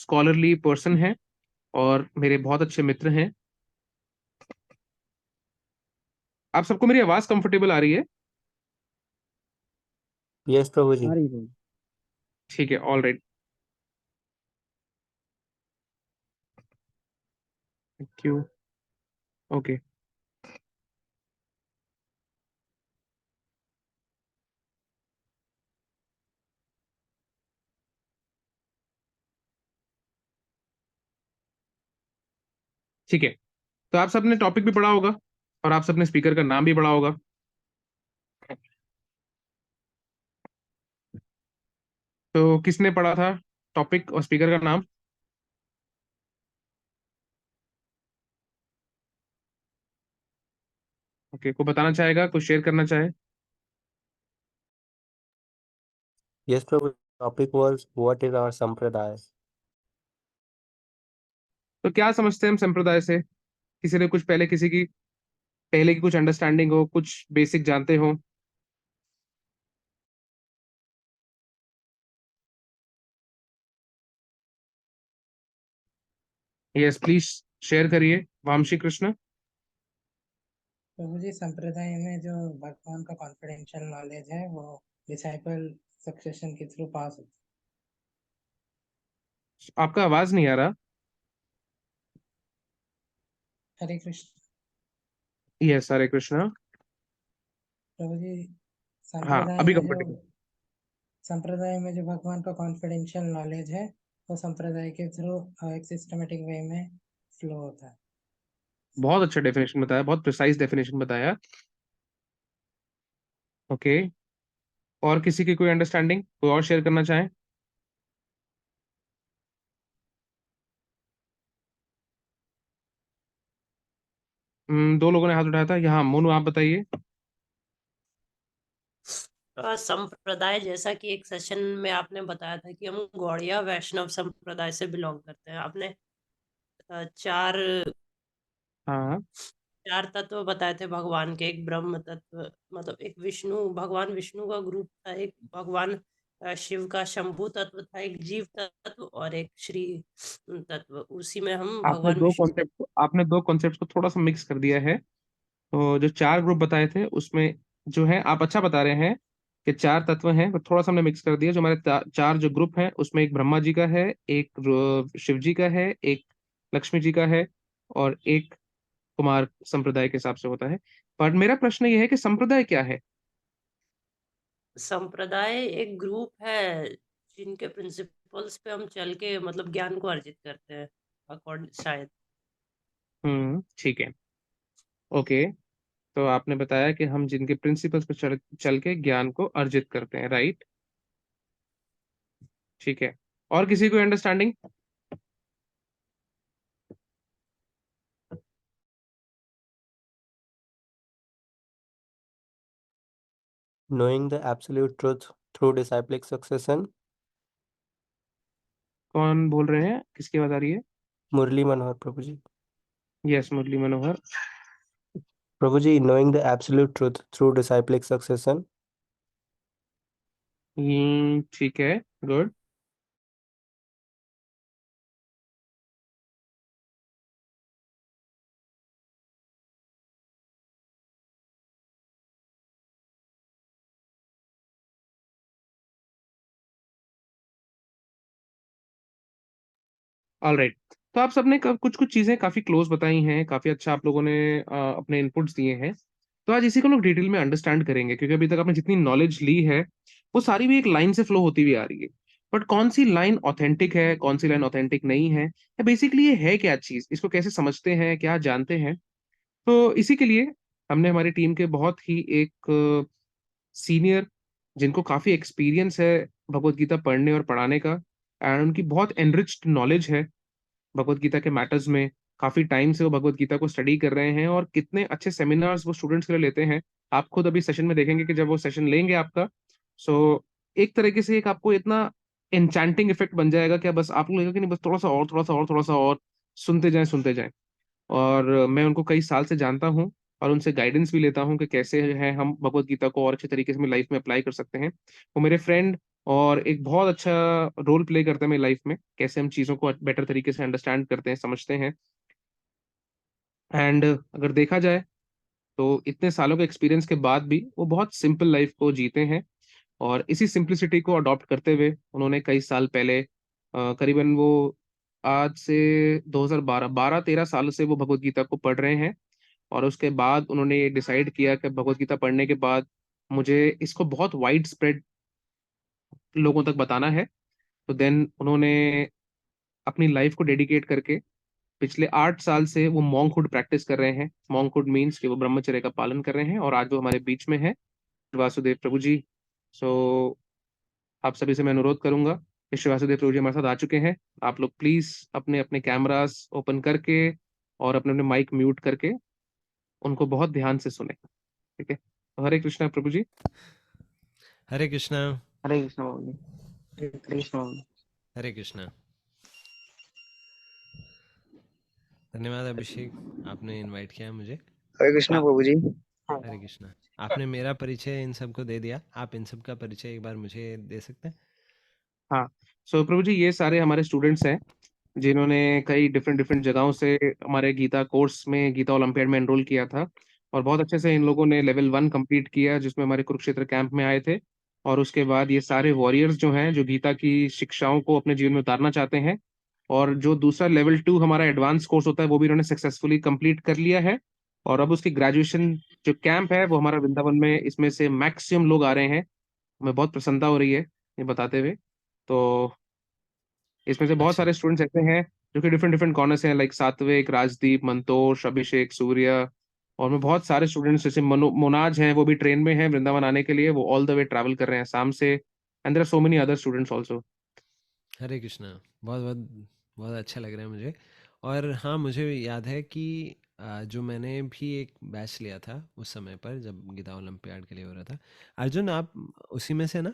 Scholarly person हैं और मेरे बहुत अच्छे मित्र हैं। आप सबको मेरी आवाज कंफर्टेबल आ रही है? यस प्रभु जी। आ रही है। ठीक है, all right. Thank you. Okay. ठीक है, तो आप सबने टॉपिक भी पढ़ा होगा और आप सबने स्पीकर का नाम भी पढ़ा होगा। तो किसने पढ़ा था टॉपिक और स्पीकर का नाम? ओके, को बताना चाहेगा, कुछ शेयर करना चाहे? Yes Prabhu, topic was what is our sampradaya. तो क्या समझते हैं हम संप्रदाय से? किसी ने कुछ पहले की कुछ अंडरस्टैंडिंग हो, कुछ बेसिक जानते हो? यस प्लीज, शेयर करिए। वामशी कृष्ण। प्रभु जी, संप्रदाय में जो भगवान का कॉन्फिडेंशियल नॉलेज है वो डिसाइपल सक्सेशन के थ्रू पास होता आपका आवाज नहीं आ रहा। है। हरे कृष्ण। यस, हरे कृष्ण। प्रभु जी, हाँ, संप्रदाय अभी में जो कंफर्टेबल। संप्रदाय में जो भगवान का कॉन्फिडेंशियल नॉलेज है वो संप्रदाय के थ्रू एक सिस्टमेटिक वे में फ्लो होता है। बहुत अच्छा डेफिनेशन बताया, बहुत प्रिसाइज डेफिनेशन बताया। ओके, और किसी की कोई अंडरस्टैंडिंग, कोई और शेयर करना चाहे? दो लोगों ने हाथ उठाया था यहाँ। मोनू, आप बताइए। संप्रदाय, जैसा कि एक सेशन में आपने बताया था कि हम गौड़िया वैष्णव संप्रदाय से बिलोंग करते हैं। आपने चार हाँ। चार तत्व बताए थे भगवान के। एक ब्रह्म तत्व, मतलब एक विष्णु, भगवान विष्णु का ग्रुप था। एक भगवान शिव का शंभु तत्व था। एक जीव तत्व और एक श्री तत्व। उसी में हम भगवान विष्णु। आपने दो कॉन्सेप्ट को थोड़ा सा मिक्स कर दिया है। तो जो चार ग्रुप बताए थे उसमें जो है, आप अच्छा बता रहे हैं कि चार तत्व हैं, पर थोड़ा सा हमने मिक्स कर दिया। जो हमारे चार जो ग्रुप हैं उसमें एक ब्रह्मा जी का है, एक शिव जी का है, एक लक्ष्मी जी का है, और एक कुमार संप्रदाय के हिसाब से होता है। पर मेरा प्रश्न ये है कि संप्रदाय क्या है? संप्रदाय एक ग्रुप है जिनके प्रिंसिपल्स पे हम चल के मतलब ज्ञान को अर्जित करते हैं, अकॉर्डिंग शायद। ठीक है। ओके, तो आपने बताया कि हम जिनके प्रिंसिपल्स पर चल चल के ज्ञान को अर्जित करते हैं, राइट? ठीक है, और किसी को understanding? Knowing the absolute truth through disciplic succession। कौन बोल रहे हैं, किसकी आवाज आ रही है? Murli Manohar Prabhu ji. Yes, Murli Manohar. Prabhu ji, knowing the absolute truth through disciplic succession। ठीक है, गुड। All right. तो आप सबने कुछ कुछ चीजें काफी क्लोज बताई हैं, काफी अच्छा आप लोगों ने अपने इनपुट्स दिए हैं। तो आज इसी को लोग डिटेल में अंडरस्टैंड करेंगे, क्योंकि अभी तक आपने जितनी नॉलेज ली है वो सारी भी एक लाइन से फ्लो होती हुई आ रही है। बट कौन सी लाइन ऑथेंटिक है, कौन सी लाइन ऑथेंटिक नहीं है, या बेसिकली ये है क्या चीज, इसको कैसे समझते हैं, क्या जानते हैं? तो इसी के लिए हमने हमारी टीम के बहुत ही एक सीनियर, जिनको काफी एक्सपीरियंस है भगवत गीता पढ़ने और पढ़ाने का, एंड उनकी बहुत एनरिच्ड नॉलेज है भगवत गीता के मैटर्स में। काफी टाइम से वो भगवत गीता को स्टडी कर रहे हैं और कितने अच्छे सेमिनार्स वो स्टूडेंट्स के लिए लेते हैं। आप खुद अभी सेशन में देखेंगे कि जब वो सेशन लेंगे आपका, सो एक तरीके से एक आपको इतना एन्चैंटिंग इफेक्ट बन जाएगा कि बस आपको लगेगा कि नहीं, बस थोड़ा सा और, थोड़ा सा और, थोड़ा सा और, सुनते जाएं सुनते जाएं। और मैं उनको कई साल से जानता हूँ और उनसे गाइडेंस भी लेता हूँ कि कैसे है हम भगवत गीता को और अच्छे तरीके से अपनी लाइफ में अप्लाई कर सकते हैं। वो मेरे फ्रेंड और एक बहुत अच्छा रोल प्ले करता है मेरी लाइफ में, कैसे हम चीज़ों को बेटर तरीके से अंडरस्टैंड करते हैं, समझते हैं। एंड अगर देखा जाए तो इतने सालों के एक्सपीरियंस के बाद भी वो बहुत सिंपल लाइफ को जीते हैं। और इसी सिंप्लिसिटी को अडॉप्ट करते हुए उन्होंने कई साल पहले करीबन वो आज से 2012 12-13 साल से वो भगवत गीता को पढ़ रहे हैं। और उसके बाद उन्होंने ये डिसाइड किया कि भगवत गीता पढ़ने के बाद मुझे इसको बहुत वाइड स्प्रेड लोगों तक बताना है। तो देन उन्होंने अपनी लाइफ को डेडिकेट करके पिछले 8 साल से वो मॉन्कहुड प्रैक्टिस कर रहे हैं। मॉन्कहुड मीन्स कि वो ब्रह्मचर्य का पालन कर रहे हैं, और आज वो हमारे बीच में है, वासुदेव प्रभु जी। सो आप सभी से मैं अनुरोध करूंगा कि श्री वासुदेव प्रभु जी हमारे साथ आ चुके हैं। आप लोग प्लीज अपने अपने कैमरास ओपन करके और अपने अपने माइक म्यूट करके उनको बहुत ध्यान से सुने। ठीक है, तो हरे कृष्णा प्रभु जी। हरे कृष्णा। हरे कृष्ण बाबू जी। हरे कृष्ण बाबू जी। हरे कृष्णा। धन्यवाद अभिषेक, आपने इनवाइट किया मुझे। हरे कृष्णा प्रभु जी। हरे कृष्णा। आपने मेरा परिचय इन सबको दे दिया, आप इन सब का परिचय एक बार मुझे दे सकते हैं? हाँ, सो प्रभु जी ये सारे हमारे स्टूडेंट्स हैं जिन्होंने कई डिफरेंट डिफरेंट जगहों से हमारे गीता कोर्स में, गीता ओलंपियाड में एनरोल किया था। और बहुत अच्छे से इन लोगों ने लेवल 1 कंप्लीट किया, जिसमें हमारे कुरुक्षेत्र कैंप में आए थे। और उसके बाद ये सारे वॉरियर्स जो हैं, जो गीता की शिक्षाओं को अपने जीवन में उतारना चाहते हैं, और जो दूसरा लेवल 2 हमारा एडवांस कोर्स होता है वो भी इन्होंने सक्सेसफुली कंप्लीट कर लिया है। और अब उसकी ग्रेजुएशन जो कैंप है वो हमारा वृंदावन में, इसमें से मैक्सिमम लोग आ रहे हैं। हमें बहुत प्रसन्नता हो रही है ये बताते हुए। तो इसमें से बहुत अच्छा। सारे स्टूडेंट्स ऐसे हैं जो कि डिफरेंट डिफरेंट कॉर्नर से हैं, लाइक सात्विक, राजदीप, मंतोष, अभिषेक, सूर्य। और मैं बहुत सारे स्टूडेंट्स जैसे मोनाज हैं, वो भी ट्रेन में हैं वृंदावन आने के लिए, वो ऑल द वे ट्रैवल कर रहे हैं शाम से। And there are so many other students also. Hare Krishna. बहुत बहुत बहुत अच्छा लग रहा है मुझे। और हाँ, मुझे याद है कि जो मैंने भी एक बैच लिया था उस समय पर जब गीता ओलंपियाड के लिए हो रहा था। अर्जुन, आप उसी में से ना?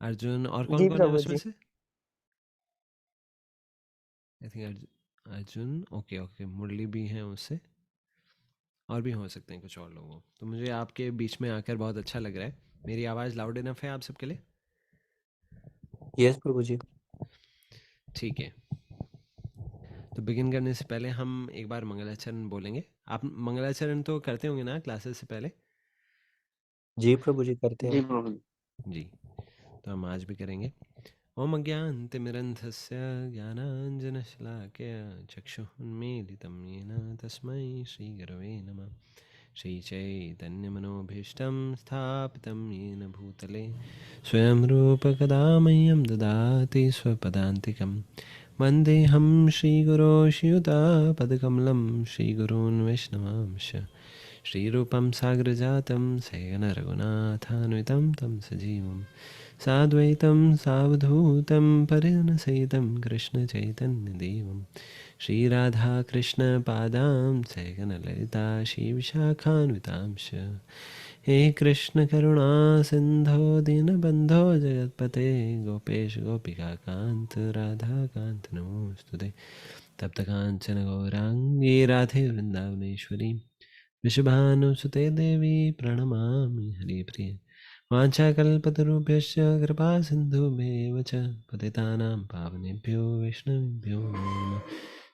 अर्जुन और कौन जी कौन है प्रभु उसमें जी। से? I think Arjun. Arjun, okay okay, Murli भी हैं उससे, और भी हो सकते हैं कुछ और लोगों। तो मुझे आपके बीच में आकर बहुत अच्छा लग रहा है। मेरी आवाज़ लाउड इनफ है आप सबके लिए? यस प्रभु जी। ठीक है। तो बिगिन करने से पहले हम एक बार मंगलाचरण बोलेंगे। आप मंगलाचरण तो करते होंगे ना क्लासेस से पहले? जी प्रभु जी करते जी हैं। प्रभु जी। जी, तो हम आज भी करेंगे। ओम अज्ञानतिमिरन्धस्य ज्ञानाञ्जनशलाकया चक्षुरुन्मीलितं येन तस्मै श्रीगुरवे नमः। श्रीचैतन्यमनोभीष्टं स्थापितं येन भूतले स्वयं रूपकदा मह्यं ददाति स्वपदान्तिकं। वन्देऽहं श्रीगुरो श्रीयुतापदकमलं श्रीगुरून् वैष्णवांश श्रीरूपं साग्रजातं सैगनरघुनाथान्वितं तं सजीवं साद्वैतं सावधूतं परिजनसहितं कृष्णचैतन्यदेवं श्रीराधाकृष्णपादां सैगनललिता श्रीविशाखान्वितांश। हे कृष्ण करुणा सिन्धो दीनबन्धो जगत्पते गोपेश गोपिकान्त राधाकान्त नमोस्तुते। तप्तकाञ्चन गौराङ्गी राधे वृन्दावनेश्वरी वृषभानुसुते देवी प्रणमामि हरिप्रिये। वाञ्छाकल्पतरुभ्यश्च कृपा सिन्धुभ्येव च पतितानां पावनेभ्यो वैष्णवेभ्यो नमो नमः।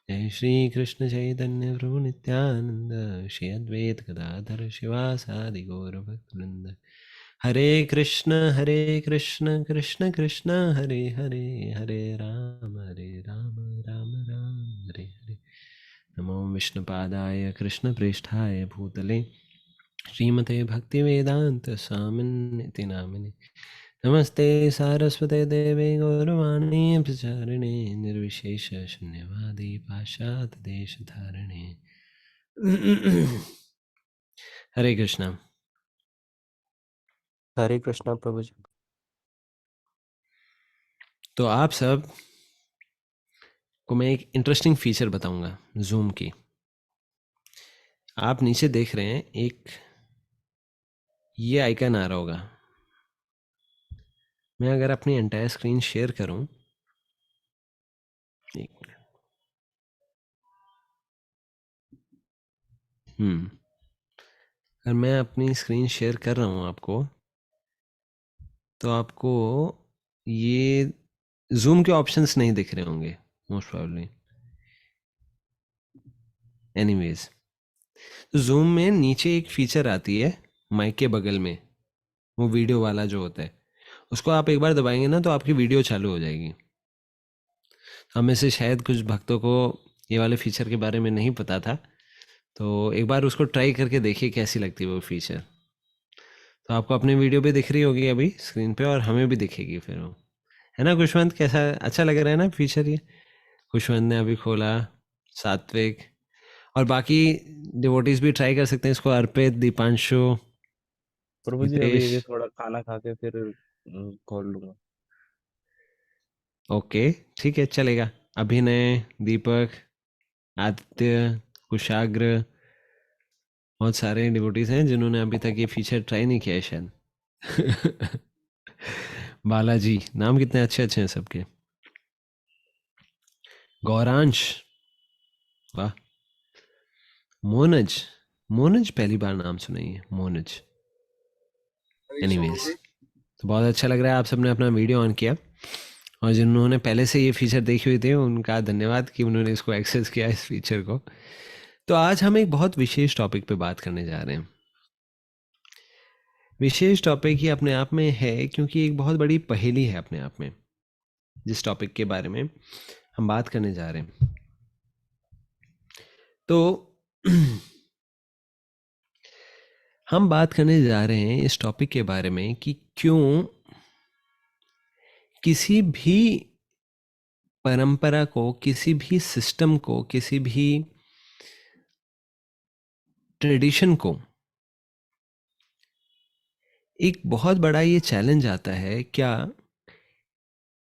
जय श्री कृष्ण चैतन्य प्रभु नित्यानंद, श्री अद्वैत गदाधर शिवासादि गौरभक्तवृंद। हरे कृष्ण कृष्ण कृष्ण हरे हरे, हरे राम राम राम हरे हरे। नमो विष्णुपादाय कृष्णप्रेष्ठाय भूतले श्रीमते भक्तिवेदांत स्वामिन्निति नामिने। नमस्ते सारस्वते देवे गौरवाणी प्रचारिणे निर्विशेष शून्यवादी पाशात देश धारिणे। हरे कृष्णा। हरे कृष्णा प्रभु जी। तो आप सब को मैं एक इंटरेस्टिंग फीचर बताऊंगा जूम की। आप नीचे देख रहे हैं एक ये आइकन आ रहा होगा। मैं अगर अपनी एंटायर स्क्रीन शेयर करूं, एक मिनट, अगर मैं अपनी स्क्रीन शेयर कर रहा हूं आपको, तो आपको ये जूम के ऑप्शंस नहीं दिख रहे होंगे मोस्ट प्रोबेबली। एनीवेज, तो जूम में नीचे एक फीचर आती है माइक के बगल में, वो वीडियो वाला जो होता है, उसको आप एक बार दबाएंगे ना तो आपकी वीडियो चालू हो जाएगी। हम में से शायद कुछ भक्तों को ये वाले फीचर के बारे में नहीं पता था, तो एक बार उसको ट्राई करके देखिए कैसी लगती है वो फीचर। तो आपको अपनी वीडियो भी दिख रही होगी अभी स्क्रीन पे, और हमें भी दिखेगी फिर वो, है ना खुशवंत? कैसा, अच्छा लग रहा है ना फीचर ये? खुशवंत ने अभी खोला, सात्विक, और बाकी डिवोटीज भी ट्राई कर सकते हैं इसको, अर्पित, दीपांशु, प्रभु जी अभी हितेश। ये थोड़ा खाना खा के फिर खोल लूंगा। ओके, ठीक है, चलेगा। अभिनय, दीपक, आदित्य, कुशाग्र, बहुत सारे डिवोटीज हैं जिन्होंने अभी तक ये फीचर ट्राई नहीं किया है शायद। बालाजी, नाम कितने अच्छे अच्छे हैं सबके। गौरांश, वाह। मोनज, मोनज पहली बार नाम सुनाई है, मोनज। एनीवेज, तो बहुत अच्छा लग रहा है आप सबने अपना वीडियो ऑन किया, और जिन्होंने पहले से ये फीचर देखी हुई थी उनका धन्यवाद कि उन्होंने इसको एक्सेस किया इस फीचर को। तो आज हम एक बहुत विशेष टॉपिक पे बात करने जा रहे हैं। विशेष टॉपिक ही अपने आप में है क्योंकि एक बहुत बड़ी पहेली है अपने आप में, जिस टॉपिक के बारे में हम बात करने जा रहे हैं। तो हम बात करने जा रहे हैं इस टॉपिक के बारे में कि क्यों किसी भी परंपरा को, किसी भी सिस्टम को, किसी भी ट्रेडिशन को एक बहुत बड़ा ये चैलेंज आता है। क्या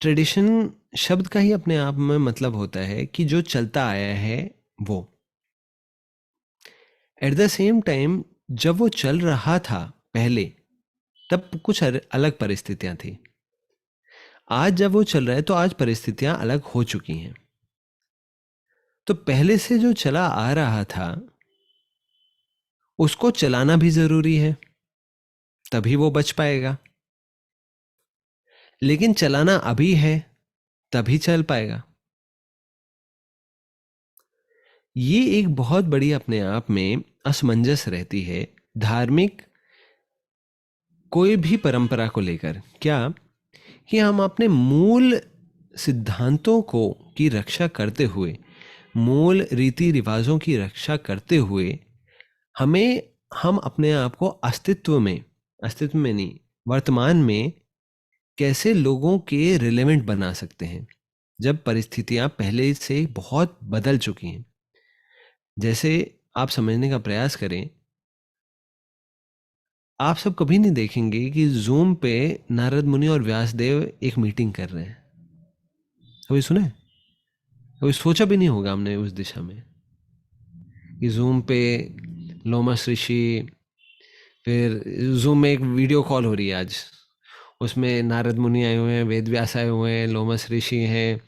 ट्रेडिशन शब्द का ही अपने आप में मतलब होता है कि जो चलता आया है वो। एट द सेम टाइम जब वो चल रहा था पहले, तब कुछ अलग परिस्थितियां थी। आज जब वो चल रहा है तो आज परिस्थितियां अलग हो चुकी हैं। तो पहले से जो चला आ रहा था उसको चलाना भी जरूरी है, तभी वो बच पाएगा। लेकिन चलाना अभी है तभी चल पाएगा। ये एक बहुत बड़ी अपने आप में असमंजस रहती है धार्मिक कोई भी परंपरा को लेकर। क्या कि हम अपने मूल सिद्धांतों को की रक्षा करते हुए, मूल रीति रिवाजों की रक्षा करते हुए, हम अपने आप को अस्तित्व में नहीं, वर्तमान में कैसे लोगों के रिलेवेंट बना सकते हैं जब परिस्थितियां पहले से बहुत बदल चुकी हैं। जैसे आप समझने का प्रयास करें, आप सब कभी नहीं देखेंगे कि जूम पे नारद मुनि और व्यासदेव एक मीटिंग कर रहे हैं। कभी सुने? कभी सोचा भी नहीं होगा हमने उस दिशा में कि जूम पे लोमस ऋषि, फिर जूम में एक वीडियो कॉल हो रही है आज, उसमें नारद मुनि आए हुए हैं, वेद व्यास आए हुए हैं, लोमस ऋषि हैं,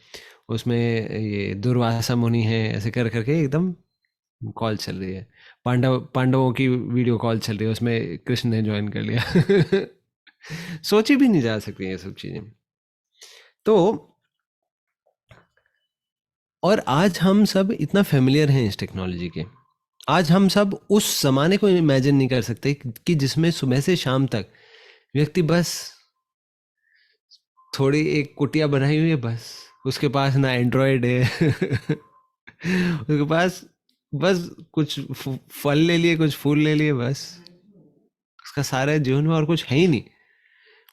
उसमें ये दुर्वासा मुनि हैं, ऐसे कर करके एकदम कॉल चल रही है। पांडवों की वीडियो कॉल चल रही है, उसमें कृष्ण ने ज्वाइन कर लिया। सोची भी नहीं जा सकती ये सब चीजें। तो और आज हम सब इतना फेमिलियर हैं इस टेक्नोलॉजी के। आज हम सब उस जमाने को इमेजिन नहीं कर सकते कि जिसमें सुबह से शाम तक व्यक्ति बस थोड़ी एक कुटिया बनाई हुई है, बस उसके पास ना एंड्रॉयड है। उसके पास बस कुछ फल ले लिए, कुछ फूल ले लिए, बस उसका सारा जीवन में और कुछ है ही नहीं।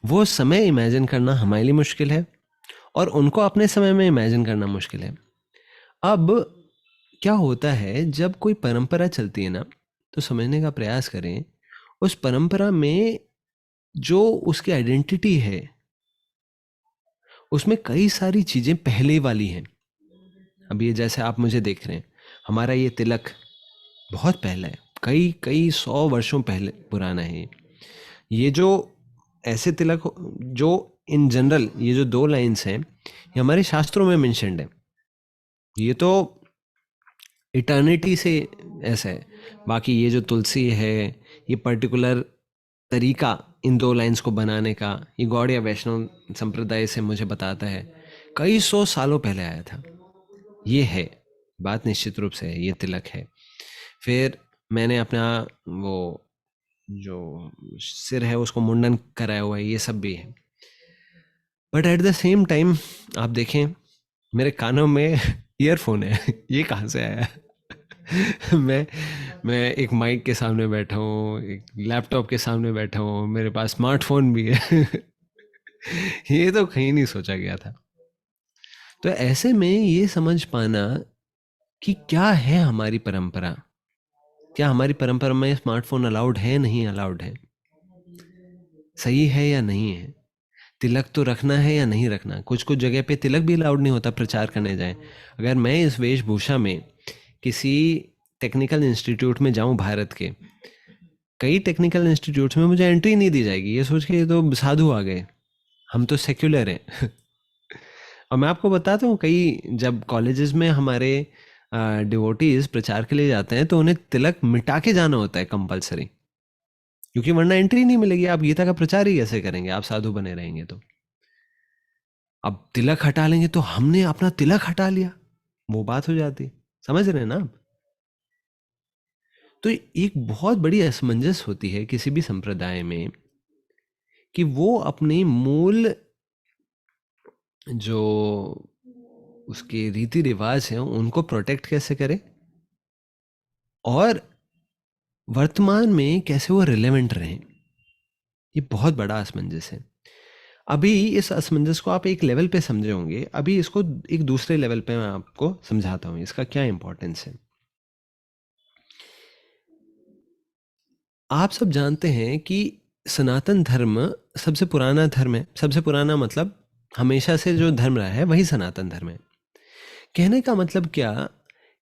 वो समय इमेजिन करना हमारे लिए मुश्किल है, और उनको अपने समय में इमेजिन करना मुश्किल है। अब क्या होता है जब कोई परंपरा चलती है ना, तो समझने का प्रयास करें उस परंपरा में जो उसकी आइडेंटिटी है उसमें कई सारी चीजें पहले वाली हैं। अब ये जैसे आप मुझे देख रहे हैं, हमारा ये तिलक बहुत पहला है, कई कई 100 वर्षों पहले पुराना है। ये जो ऐसे तिलक जो इन जनरल ये जो 2 लाइन्स हैं ये हमारे शास्त्रों में मेंशन्ड है। ये तो इटर्निटी से ऐसा है। बाकी ये जो तुलसी है, ये पर्टिकुलर तरीका इन 2 लाइन्स को बनाने का ये गौड़ या वैष्णव संप्रदाय से मुझे बताता है कई 100 सालों पहले आया था। ये है बात, निश्चित रूप से ये तिलक है। फिर मैंने अपना वो जो सिर है उसको मुंडन कराया हुआ है, ये सब भी है। But at the same time आप देखें मेरे कानों में ईयरफोन है, ये कहाँ से आया? मैं एक माइक के सामने बैठा हूँ, एक लैपटॉप के सामने बैठा हूँ, मेरे पास स्मार्टफोन भी है। ये तो कहीं नहीं सोचा गया था। तो ऐसे में ये समझ पाना कि क्या है हमारी परंपरा, क्या हमारी परंपरा में स्मार्टफोन अलाउड है, नहीं अलाउड है, सही है या नहीं है, तिलक तो रखना है या नहीं रखना। कुछ कुछ जगह पे तिलक भी अलाउड नहीं होता प्रचार करने जाए। अगर मैं इस वेशभूषा में किसी टेक्निकल इंस्टीट्यूट में जाऊं, भारत के कई टेक्निकल इंस्टीट्यूट्स में मुझे एंट्री नहीं दी जाएगी, ये सोच के ये तो साधु आ गए, हम तो सेक्युलर हैं। और मैं आपको बताता हूँ, कई जब कॉलेजेस में हमारे डिवोटीज प्रचार के लिए जाते हैं तो उन्हें तिलक मिटा के जाना होता है कंपलसरी, क्योंकि वरना एंट्री नहीं मिलेगी। आप गीता का प्रचार ही कैसे करेंगे, आप साधु बने रहेंगे तो। अब तिलक हटा लेंगे तो हमने अपना तिलक हटा लिया, वो बात हो जाती, समझ रहे हैं ना आप? तो एक बहुत बड़ी असमंजस होती है किसी भी संप्रदाय में कि वो अपने मूल जो उसके रीति रिवाज हैं उनको प्रोटेक्ट कैसे करे और वर्तमान में कैसे वो रिलेवेंट रहें। ये बहुत बड़ा असमंजस है। अभी इस असमंजस को आप एक लेवल पे समझे होंगे, अभी इसको एक दूसरे लेवल पे मैं आपको समझाता हूँ इसका क्या इंपॉर्टेंस है। आप सब जानते हैं कि सनातन धर्म सबसे पुराना धर्म है। सबसे पुराना मतलब हमेशा से जो धर्म रहा है वही सनातन धर्म है। कहने का मतलब क्या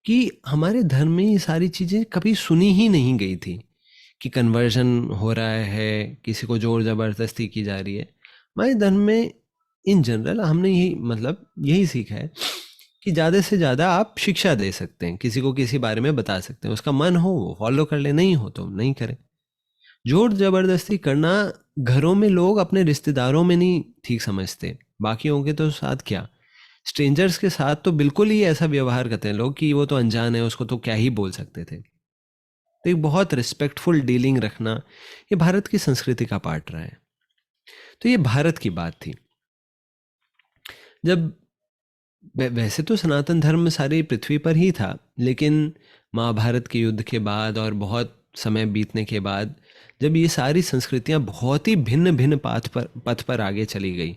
कि हमारे धर्म में ये सारी चीज़ें कभी सुनी ही नहीं गई थी कि कन्वर्जन हो रहा है, किसी को जोर ज़बरदस्ती की जा रही है। हमारे धर्म में इन जनरल हमने यही सीखा है कि ज़्यादा से ज़्यादा आप शिक्षा दे सकते हैं, किसी को किसी बारे में बता सकते हैं, उसका मन हो वो फॉलो कर ले, नहीं हो तो नहीं करें। जोर ज़बरदस्ती करना घरों में लोग अपने रिश्तेदारों में नहीं ठीक समझते, बाकियों के तो साथ क्या, स्ट्रेंजर्स के साथ तो बिल्कुल ही ऐसा व्यवहार करते हैं लोग कि वो तो अनजान है, उसको तो क्या ही बोल सकते थे। तो एक बहुत रिस्पेक्टफुल डीलिंग रखना ये भारत की संस्कृति का पार्ट रहा है। तो ये भारत की बात थी। जब वैसे तो सनातन धर्म सारी पृथ्वी पर ही था, लेकिन महाभारत के युद्ध के बाद और बहुत समय बीतने के बाद जब ये सारी संस्कृतियां बहुत ही भिन्न भिन्न पथ पर आगे चली गई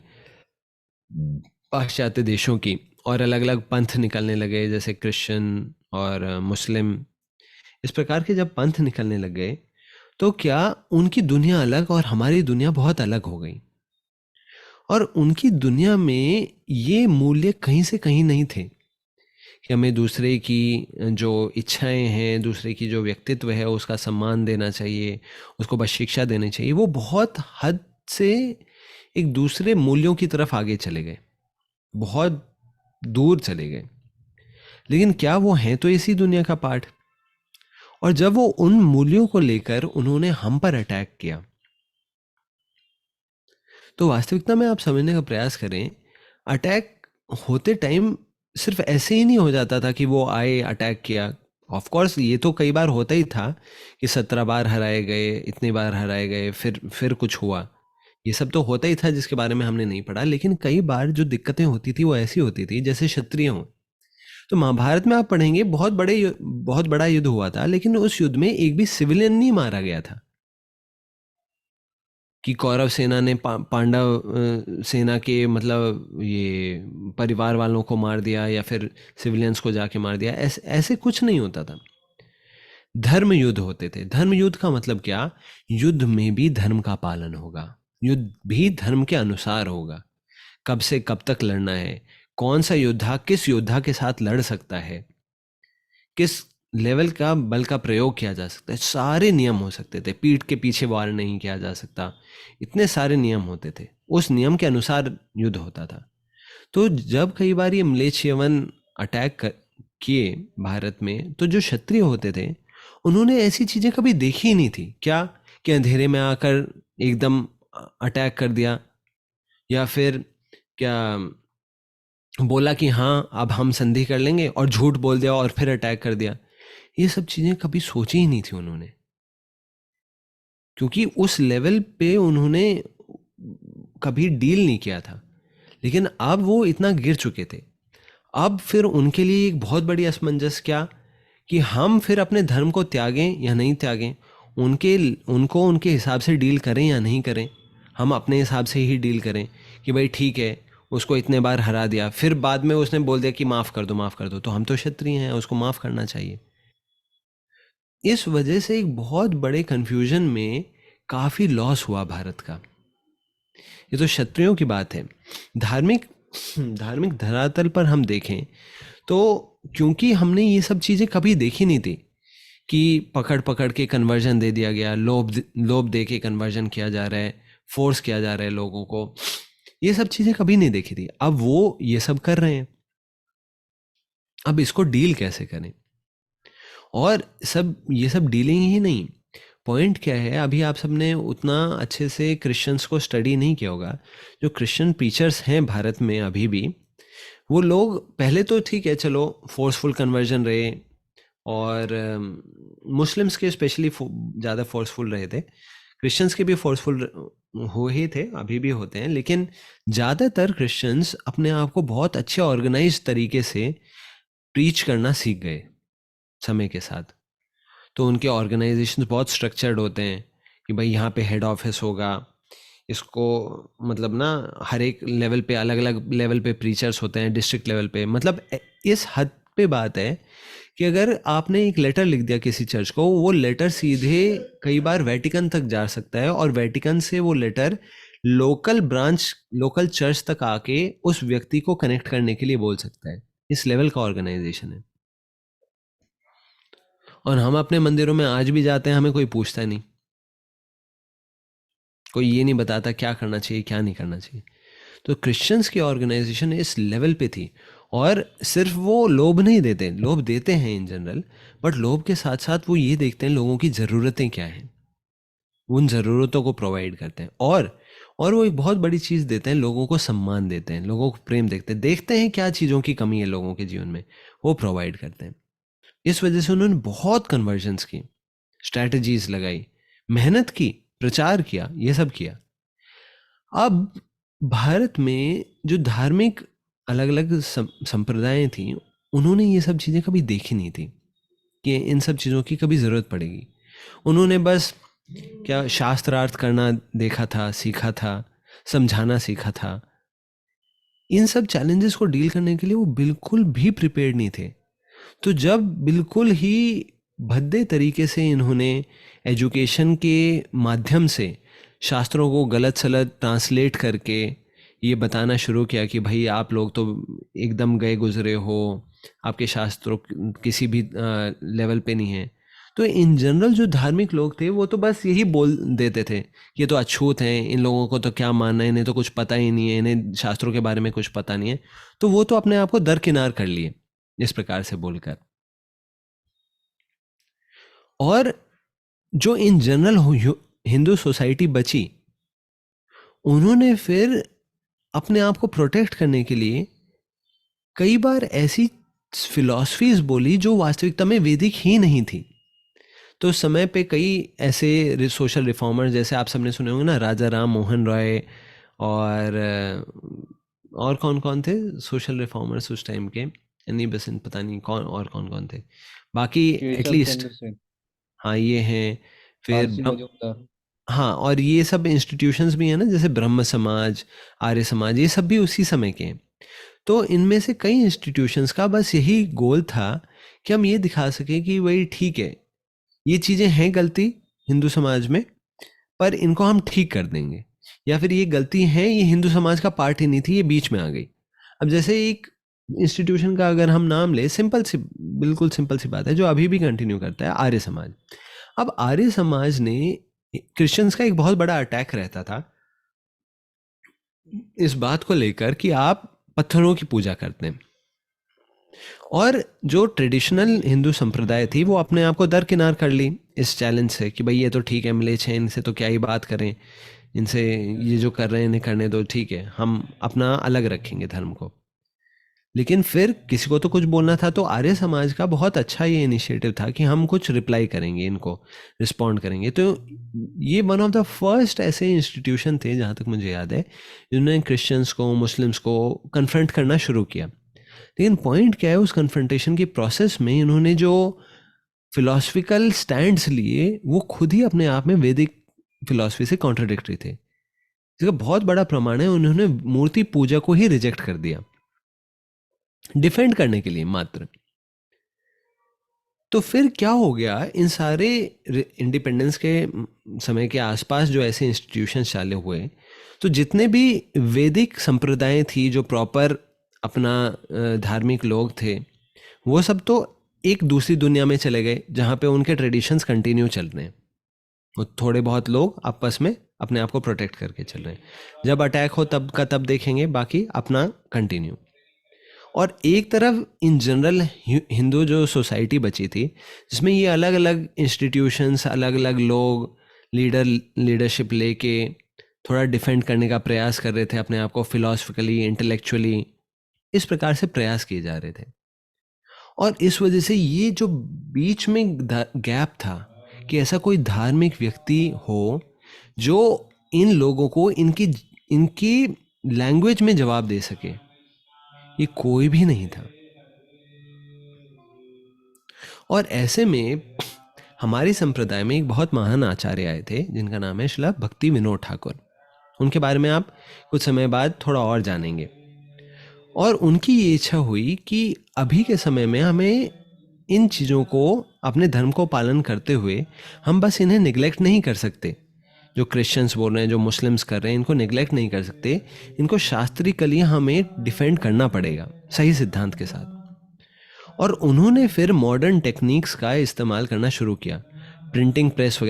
पाश्चात्य देशों की, और अलग अलग पंथ निकलने लगे, जैसे क्रिश्चियन और मुस्लिम, इस प्रकार के जब पंथ निकलने लग गए तो क्या उनकी दुनिया अलग और हमारी दुनिया बहुत अलग हो गई। और उनकी दुनिया में ये मूल्य कहीं से कहीं नहीं थे कि हमें दूसरे की जो इच्छाएं हैं, दूसरे की जो व्यक्तित्व है उसका सम्मान देना चाहिए, उसको बस शिक्षा देनी चाहिए। वो बहुत हद से एक दूसरे मूल्यों की तरफ आगे चले गए, बहुत दूर चले गए। लेकिन क्या वो हैं तो इसी दुनिया का पार्ट। और जब वो उन मूल्यों को लेकर उन्होंने हम पर अटैक किया, तो वास्तविकता में आप समझने का प्रयास करें, अटैक होते टाइम सिर्फ ऐसे ही नहीं हो जाता था कि वो आए अटैक किया। ऑफ कोर्स ये तो कई बार होता ही था कि 17 बार हराए गए, इतनी बार हराए गए, फिर कुछ हुआ, ये सब तो होता ही था जिसके बारे में हमने नहीं पढ़ा। लेकिन कई बार जो दिक्कतें होती थी वो ऐसी होती थी जैसे क्षत्रिय हों। तो महाभारत में आप पढ़ेंगे बहुत बड़ा युद्ध हुआ था, लेकिन उस युद्ध में एक भी सिविलियन नहीं मारा गया था कि कौरव सेना ने पांडव सेना के ये परिवार वालों को मार दिया या फिर सिविलियंस को जाके मार दिया। ऐसे कुछ नहीं होता था। धर्म युद्ध होते थे। धर्म युद्ध का मतलब क्या, युद्ध में भी धर्म का पालन होगा, युद्ध भी धर्म के अनुसार होगा। कब से कब तक लड़ना है, कौन सा योद्धा किस योद्धा के साथ लड़ सकता है, किस लेवल का बल का प्रयोग किया जा सकता है, सारे नियम हो सकते थे। पीठ के पीछे वार नहीं किया जा सकता, इतने सारे नियम होते थे। उस नियम के अनुसार युद्ध होता था। तो जब कई बार ये म्लेच्छयवन अटैक किए भारत में, तो जो क्षत्रिय होते थे उन्होंने ऐसी चीज़ें कभी देखी ही नहीं थी। क्या कि अंधेरे में आकर एकदम अटैक कर दिया, या फिर क्या बोला कि हाँ अब हम संधि कर लेंगे और झूठ बोल दिया और फिर अटैक कर दिया। ये सब चीज़ें कभी सोची ही नहीं थी उन्होंने, क्योंकि उस लेवल पे उन्होंने कभी डील नहीं किया था। लेकिन अब वो इतना गिर चुके थे, अब फिर उनके लिए एक बहुत बड़ी असमंजस क्या कि हम फिर अपने धर्म को त्यागें या नहीं त्यागें, उनको उनके हिसाब से डील करें या नहीं करें, हम अपने हिसाब से ही डील करें कि भाई ठीक है उसको इतने बार हरा दिया, फिर बाद में उसने बोल दिया कि माफ़ कर दो माफ़ कर दो, तो हम तो क्षत्रिय हैं, उसको माफ़ करना चाहिए। इस वजह से एक बहुत बड़े कन्फ्यूजन में काफ़ी लॉस हुआ भारत का। ये तो क्षत्रियों की बात है। धार्मिक धार्मिक धरातल पर हम देखें तो क्योंकि हमने ये सब चीज़ें कभी देखी नहीं थी कि पकड़ पकड़ के कन्वर्जन दे दिया गया, लोभ दे के कन्वर्जन किया जा रहा है, फोर्स किया जा रहा है लोगों को, ये सब चीज़ें कभी नहीं देखी थी। अब वो ये सब कर रहे हैं, अब इसको डील कैसे करें? और ये सब डीलिंग ही नहीं, पॉइंट क्या है, अभी आप सबने उतना अच्छे से क्रिश्चियंस को स्टडी नहीं किया होगा। जो क्रिश्चियन प्रीचर्स हैं भारत में अभी भी, वो लोग पहले तो ठीक है चलो फोर्सफुल कन्वर्जन रहे, और मुस्लिम्स के स्पेशली ज़्यादा फोर्सफुल रहे थे, क्रिश्चियंस के भी फोर्सफुल हो ही थे, अभी भी होते हैं, लेकिन ज़्यादातर क्रिश्चियंस अपने आप को बहुत अच्छे ऑर्गेनाइज तरीके से प्रीच करना सीख गए समय के साथ। तो उनके ऑर्गेनाइजेशन बहुत स्ट्रक्चर्ड होते हैं कि भाई यहाँ पे हेड ऑफिस होगा, इसको मतलब ना हर एक लेवल पे अलग अलग लेवल पे प्रीचर्स होते हैं, डिस्ट्रिक्ट लेवल पे, मतलब इस हद पे बात है कि अगर आपने एक लेटर लिख दिया किसी चर्च को, वो लेटर सीधे कई बार वेटिकन तक जा सकता है, और वेटिकन से वो letter local branch, local church तक आके उस व्यक्ति को कनेक्ट करने के लिए बोल सकता है। इस लेवल का ऑर्गेनाइजेशन है। और हम अपने मंदिरों में आज भी जाते हैं, हमें कोई पूछता नहीं, कोई ये नहीं बताता क्या करना चाहिए क्या नहीं करना चाहिए। तो क्रिश्चियंस की ऑर्गेनाइजेशन इस लेवल पे थी, और सिर्फ वो लोभ नहीं देते, लोभ देते हैं इन जनरल, बट लोभ के साथ साथ वो ये देखते हैं लोगों की ज़रूरतें क्या हैं, उन ज़रूरतों को प्रोवाइड करते हैं, और वो एक बहुत बड़ी चीज़ देते हैं, लोगों को सम्मान देते हैं, लोगों को प्रेम देखते हैं क्या चीज़ों की कमी है लोगों के जीवन में, वो प्रोवाइड करते हैं। इस वजह से उन्होंने बहुत कन्वर्जन्स की, स्ट्रैटेजीज लगाई, मेहनत की, प्रचार किया, ये सब किया। अब भारत में जो धार्मिक अलग अलग संप्रदाय थी, उन्होंने ये सब चीज़ें कभी देखी नहीं थी कि इन सब चीज़ों की कभी ज़रूरत पड़ेगी। उन्होंने बस क्या शास्त्रार्थ करना देखा था, सीखा था, समझाना सीखा था। इन सब चैलेंजेस को डील करने के लिए वो बिल्कुल भी प्रिपेयर्ड नहीं थे। तो जब बिल्कुल ही भद्दे तरीके से इन्होंने एजुकेशन के माध्यम से शास्त्रों को गलत सलत ट्रांसलेट करके ये बताना शुरू किया कि भाई आप लोग तो एकदम गए गुजरे हो, आपके शास्त्रों किसी भी लेवल पे नहीं है, तो इन जनरल जो धार्मिक लोग थे वो तो बस यही बोल देते थे, ये तो अछूत हैं, इन लोगों को तो क्या मानना है, इन्हें तो कुछ पता ही नहीं है, इन्हें शास्त्रों के बारे में कुछ पता नहीं है। तो वो तो अपने आप को दरकिनार कर लिए इस प्रकार से बोलकर। और जो इन जनरल हिंदू सोसाइटी बची, उन्होंने फिर अपने आप को प्रोटेक्ट करने के लिए कई बार ऐसी फिलॉसफीज बोली जो वास्तविकता में वैदिक ही नहीं थी। तो उस समय पे कई ऐसे सोशल रिफॉर्मर्स, जैसे आप सबने सुने होंगे ना, राजा राम मोहन रॉय, और कौन कौन थे सोशल रिफॉर्मर्स उस टाइम के, एनी बेसेंट, पता नहीं कौन और कौन कौन थे, बाकी एटलीस्ट हाँ ये हैं। फिर हाँ, और ये सब इंस्टीट्यूशंस भी हैं ना, जैसे ब्रह्म समाज, आर्य समाज, ये सब भी उसी समय के हैं। तो इनमें से कई इंस्टीट्यूशंस का बस यही गोल था कि हम ये दिखा सकें कि भाई ठीक है, ये चीज़ें हैं गलती हिंदू समाज में, पर इनको हम ठीक कर देंगे, या फिर ये गलती है, ये हिंदू समाज का पार्ट ही नहीं थी, ये बीच में आ गई। अब जैसे एक इंस्टीट्यूशन का अगर हम नाम ले, बिल्कुल सिंपल सी बात है जो अभी भी कंटिन्यू करता है, आर्य समाज। अब आर्य समाज ने, क्रिश्चियंस का एक बहुत बड़ा अटैक रहता था इस बात को लेकर कि आप पत्थरों की पूजा करते हैं। और जो ट्रेडिशनल हिंदू संप्रदाय थी वो अपने आप को दरकिनार कर ली इस चैलेंज से कि भाई ये तो ठीक है, मिले हैं, इनसे तो क्या ही बात करें, इनसे ये जो कर रहे हैं इन्हें करने दो, ठीक है, हम अपना अलग रखेंगे धर्म को। लेकिन फिर किसी को तो कुछ बोलना था, तो आर्य समाज का बहुत अच्छा ये इनिशिएटिव था कि हम कुछ रिप्लाई करेंगे, इनको रिस्पॉन्ड करेंगे। तो ये वन ऑफ द फर्स्ट ऐसे इंस्टीट्यूशन थे जहाँ तक मुझे याद है जिन्होंने क्रिश्चियंस को, मुस्लिम्स को कन्फ्रंट करना शुरू किया। लेकिन पॉइंट क्या है, उस कन्फ्रंटेशन की प्रोसेस में इन्होंने जो फिलॉसफिकल स्टैंड्स लिए वो खुद ही अपने आप में वैदिक फिलॉसफी से कॉन्ट्राडिक्टरी थे। इसका बहुत बड़ा प्रमाण है, उन्होंने मूर्ति पूजा को ही रिजेक्ट कर दिया डिफेंड करने के लिए मात्र। तो फिर क्या हो गया, इन सारे इंडिपेंडेंस के समय के आसपास जो ऐसे इंस्टीट्यूशन चालू हुए, तो जितने भी वैदिक संप्रदाय थी, जो प्रॉपर अपना धार्मिक लोग थे, वो सब तो एक दूसरी दुनिया में चले गए जहाँ पे उनके ट्रेडिशंस कंटिन्यू चल रहे हैं। वो थोड़े बहुत लोग आपस में अपने आप को प्रोटेक्ट करके चल रहे हैं, जब अटैक हो तब का तब देखेंगे, बाकी अपना कंटिन्यू। और एक तरफ इन जनरल हिंदू जो सोसाइटी बची थी, जिसमें ये अलग अलग इंस्टीट्यूशंस, अलग अलग लोग लीडरशिप लेके थोड़ा डिफेंड करने का प्रयास कर रहे थे अपने आप को, फिलॉसफिकली, इंटेलेक्चुअली, इस प्रकार से प्रयास किए जा रहे थे। और इस वजह से ये जो बीच में गैप था कि ऐसा कोई धार्मिक व्यक्ति हो जो इन लोगों को इनकी लैंग्वेज में जवाब दे सके, ये कोई भी नहीं था। और ऐसे में हमारे संप्रदाय में एक बहुत महान आचार्य आए थे जिनका नाम है श्रील भक्ति विनोद ठाकुर। उनके बारे में आप कुछ समय बाद थोड़ा और जानेंगे। और उनकी ये इच्छा हुई कि अभी के समय में हमें इन चीज़ों को, अपने धर्म को पालन करते हुए, हम बस इन्हें निगलेक्ट नहीं कर सकते। जो क्रिश्चियंस बोल रहे हैं, जो मुस्लिम्स कर रहे हैं, इनको निगलेक्ट नहीं कर सकते, इनको शास्त्रीकली हमें डिफेंड करना पड़ेगा सही सिद्धांत के साथ। और उन्होंने फिर मॉडर्न टेक्निक्स का इस्तेमाल करना शुरू किया। प्रिंटिंग प्रेस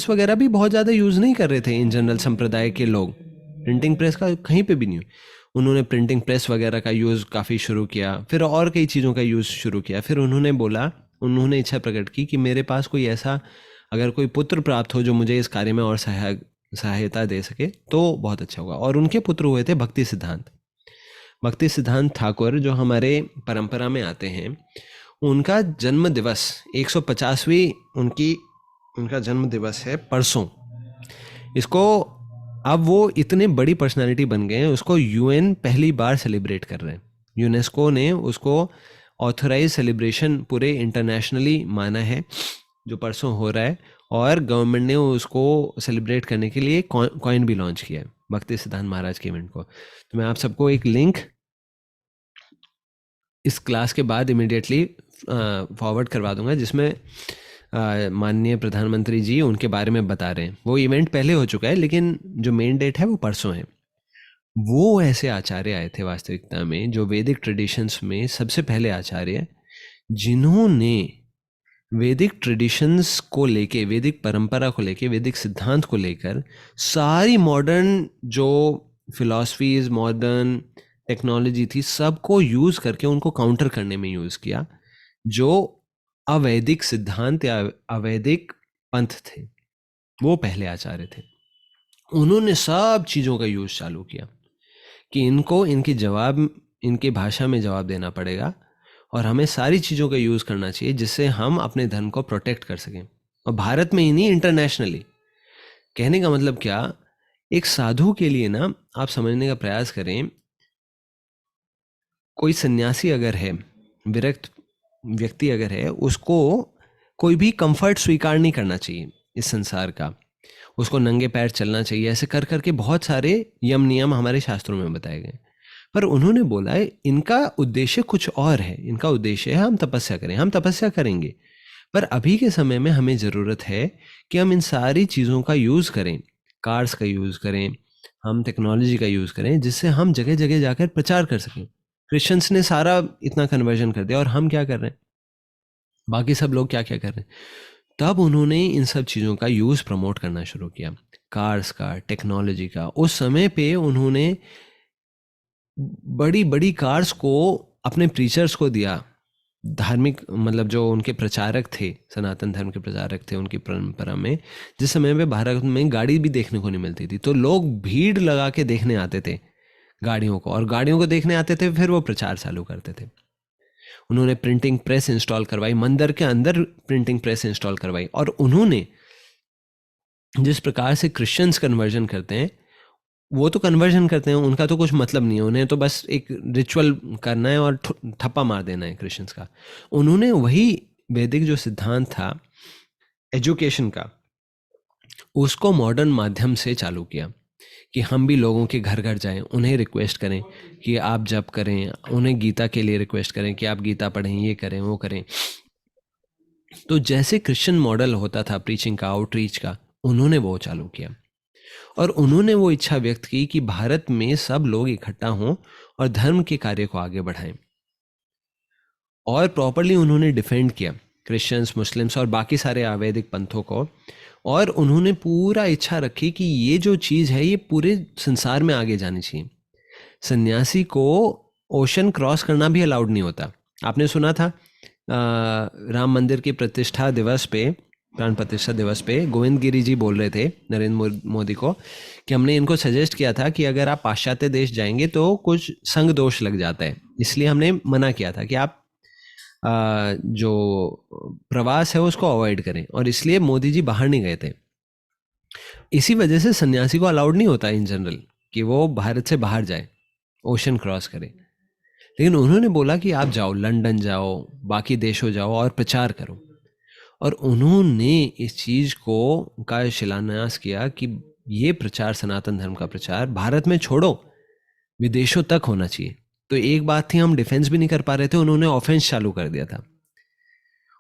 वगैरह भी बहुत ज़्यादा यूज़ नहीं कर रहे थे इन जनरल संप्रदाय के लोग। प्रिंटिंग प्रेस का कहीं पे भी नहीं। उन्होंने प्रिंटिंग प्रेस वगैरह का यूज़ काफ़ी शुरू किया, फिर और कई चीज़ों का यूज़ शुरू किया। फिर उन्होंने इच्छा प्रकट की कि मेरे पास कोई ऐसा, अगर कोई पुत्र प्राप्त हो जो मुझे इस कार्य में और सहायता दे सके तो बहुत अच्छा होगा। और उनके पुत्र हुए थे भक्ति सिद्धांत ठाकुर, जो हमारे परंपरा में आते हैं। उनका जन्म दिवस 150वीं उनका जन्म दिवस है परसों। इसको अब वो इतने बड़ी पर्सनालिटी बन गए हैं, उसको यूएन पहली बार सेलिब्रेट कर रहे हैं। यूनेस्को ने उसको ऑथराइज सेलिब्रेशन पूरे इंटरनेशनली माना है, जो परसों हो रहा है। और गवर्नमेंट ने उसको सेलिब्रेट करने के लिए कॉइन भी लॉन्च किया है, भक्ति सिद्धांत महाराज के इवेंट को। तो मैं आप सबको एक लिंक इस क्लास के बाद इमिडिएटली फॉरवर्ड करवा दूंगा, जिसमें माननीय प्रधानमंत्री जी उनके बारे में बता रहे हैं। वो इवेंट पहले हो चुका है, लेकिन जो मेन डेट है वो परसों है। वो ऐसे आचार्य आए थे वास्तविकता में, जो वैदिक ट्रेडिशंस में सबसे पहले आचार्य, जिन्होंने वैदिक ट्रेडिशंस को लेके, वैदिक परंपरा को लेके, वैदिक सिद्धांत को लेकर सारी मॉडर्न जो फिलॉसफीज, मॉडर्न टेक्नोलॉजी थी, सबको यूज़ करके उनको काउंटर करने में यूज़ किया। जो अवैदिक सिद्धांत या अवैदिक पंथ थे, वो पहले आचार्य थे। उन्होंने सब चीज़ों का यूज़ चालू किया कि इनको इनकी भाषा में जवाब देना पड़ेगा, और हमें सारी चीज़ों का यूज़ करना चाहिए जिससे हम अपने धर्म को प्रोटेक्ट कर सकें। और भारत में ही नहीं, इंटरनेशनली। कहने का मतलब क्या, एक साधु के लिए ना, आप समझने का प्रयास करें, कोई सन्यासी अगर है, विरक्त व्यक्ति अगर है, उसको कोई भी कंफर्ट स्वीकार नहीं करना चाहिए इस संसार का। उसको नंगे पैर चलना चाहिए, ऐसे कर करके बहुत सारे यम नियम हमारे शास्त्रों में बताए गए। पर उन्होंने बोला है इनका उद्देश्य कुछ और है। इनका उद्देश्य है हम तपस्या करें, हम तपस्या करेंगे, पर अभी के समय में हमें ज़रूरत है कि हम इन सारी चीज़ों का यूज़ करें, कार्स का यूज़ करें, हम टेक्नोलॉजी का यूज़ करें, जिससे हम जगह जगह जाकर प्रचार कर सकें। क्रिश्चियंस ने सारा इतना कन्वर्जन कर दिया, और हम क्या कर रहे हैं, बाकी सब लोग क्या क्या कर रहे हैं। तब उन्होंने इन सब चीज़ों का यूज़ प्रमोट करना शुरू किया, कार्स का, टेक्नोलॉजी का। उस समय पे उन्होंने बड़ी बड़ी कार्स को अपने प्रीचर्स को दिया, धार्मिक मतलब जो उनके प्रचारक थे, सनातन धर्म के प्रचारक थे उनकी परंपरा में, जिस समय पे भारत में गाड़ी भी देखने को नहीं मिलती थी, तो लोग भीड़ लगा के देखने आते थे गाड़ियों को, और गाड़ियों को देखने आते थे, फिर वो प्रचार चालू करते थे। उन्होंने प्रिंटिंग प्रेस इंस्टॉल करवाई, मंदिर के अंदर प्रिंटिंग प्रेस इंस्टॉल करवाई, और उन्होंने जिस प्रकार से क्रिश्चियंस कन्वर्जन करते हैं, वो तो कन्वर्जन करते हैं, उनका तो कुछ मतलब नहीं है, उन्हें तो बस एक रिचुअल करना है और ठप्पा मार देना है क्रिश्चियंस का। उन्होंने वही वैदिक जो सिद्धांत था एजुकेशन का, उसको मॉडर्न माध्यम से चालू किया कि हम भी लोगों के घर घर जाएं, उन्हें रिक्वेस्ट करें कि आप जप करें, उन्हें गीता के लिए रिक्वेस्ट करें कि आप गीता पढ़ें, ये करें वो करें। तो जैसे क्रिश्चियन मॉडल होता था प्रीचिंग का, आउटरीच का, उन्होंने वो चालू किया, और उन्होंने वो इच्छा व्यक्त की कि भारत में सब लोग इकट्ठा हों और धर्म के कार्य को आगे बढ़ाएं। और प्रॉपरली उन्होंने डिफेंड किया क्रिश्चियंस, मुस्लिम्स और बाकी सारे अवैधिक पंथों को, और उन्होंने पूरा इच्छा रखी कि ये जो चीज़ है ये पूरे संसार में आगे जानी चाहिए। सन्यासी को ओशन क्रॉस करना भी अलाउड नहीं होता। आपने सुना था राम मंदिर की प्रतिष्ठा दिवस पे, प्राण प्रतिष्ठा दिवस पे गोविंद गिरी जी बोल रहे थे नरेंद्र मोदी को कि हमने इनको सजेस्ट किया था कि अगर आप पाश्चात्य देश जाएंगे तो कुछ संग दोष लग जाता है, इसलिए हमने मना किया था कि आप जो प्रवास है उसको अवॉइड करें, और इसलिए मोदी जी बाहर नहीं गए थे। इसी वजह से सन्यासी को अलाउड नहीं होता इन जनरल कि वो भारत से बाहर जाए, ओशन क्रॉस करे। लेकिन उन्होंने बोला कि आप जाओ, लंदन जाओ, बाकी देशों जाओ और प्रचार करो, और उन्होंने इस चीज़ को का शिलान्यास किया कि ये प्रचार, सनातन धर्म का प्रचार भारत में छोड़ो, विदेशों तक होना चाहिए। तो एक बात थी, हम डिफेंस भी नहीं कर पा रहे थे, उन्होंने ऑफेंस चालू कर दिया था।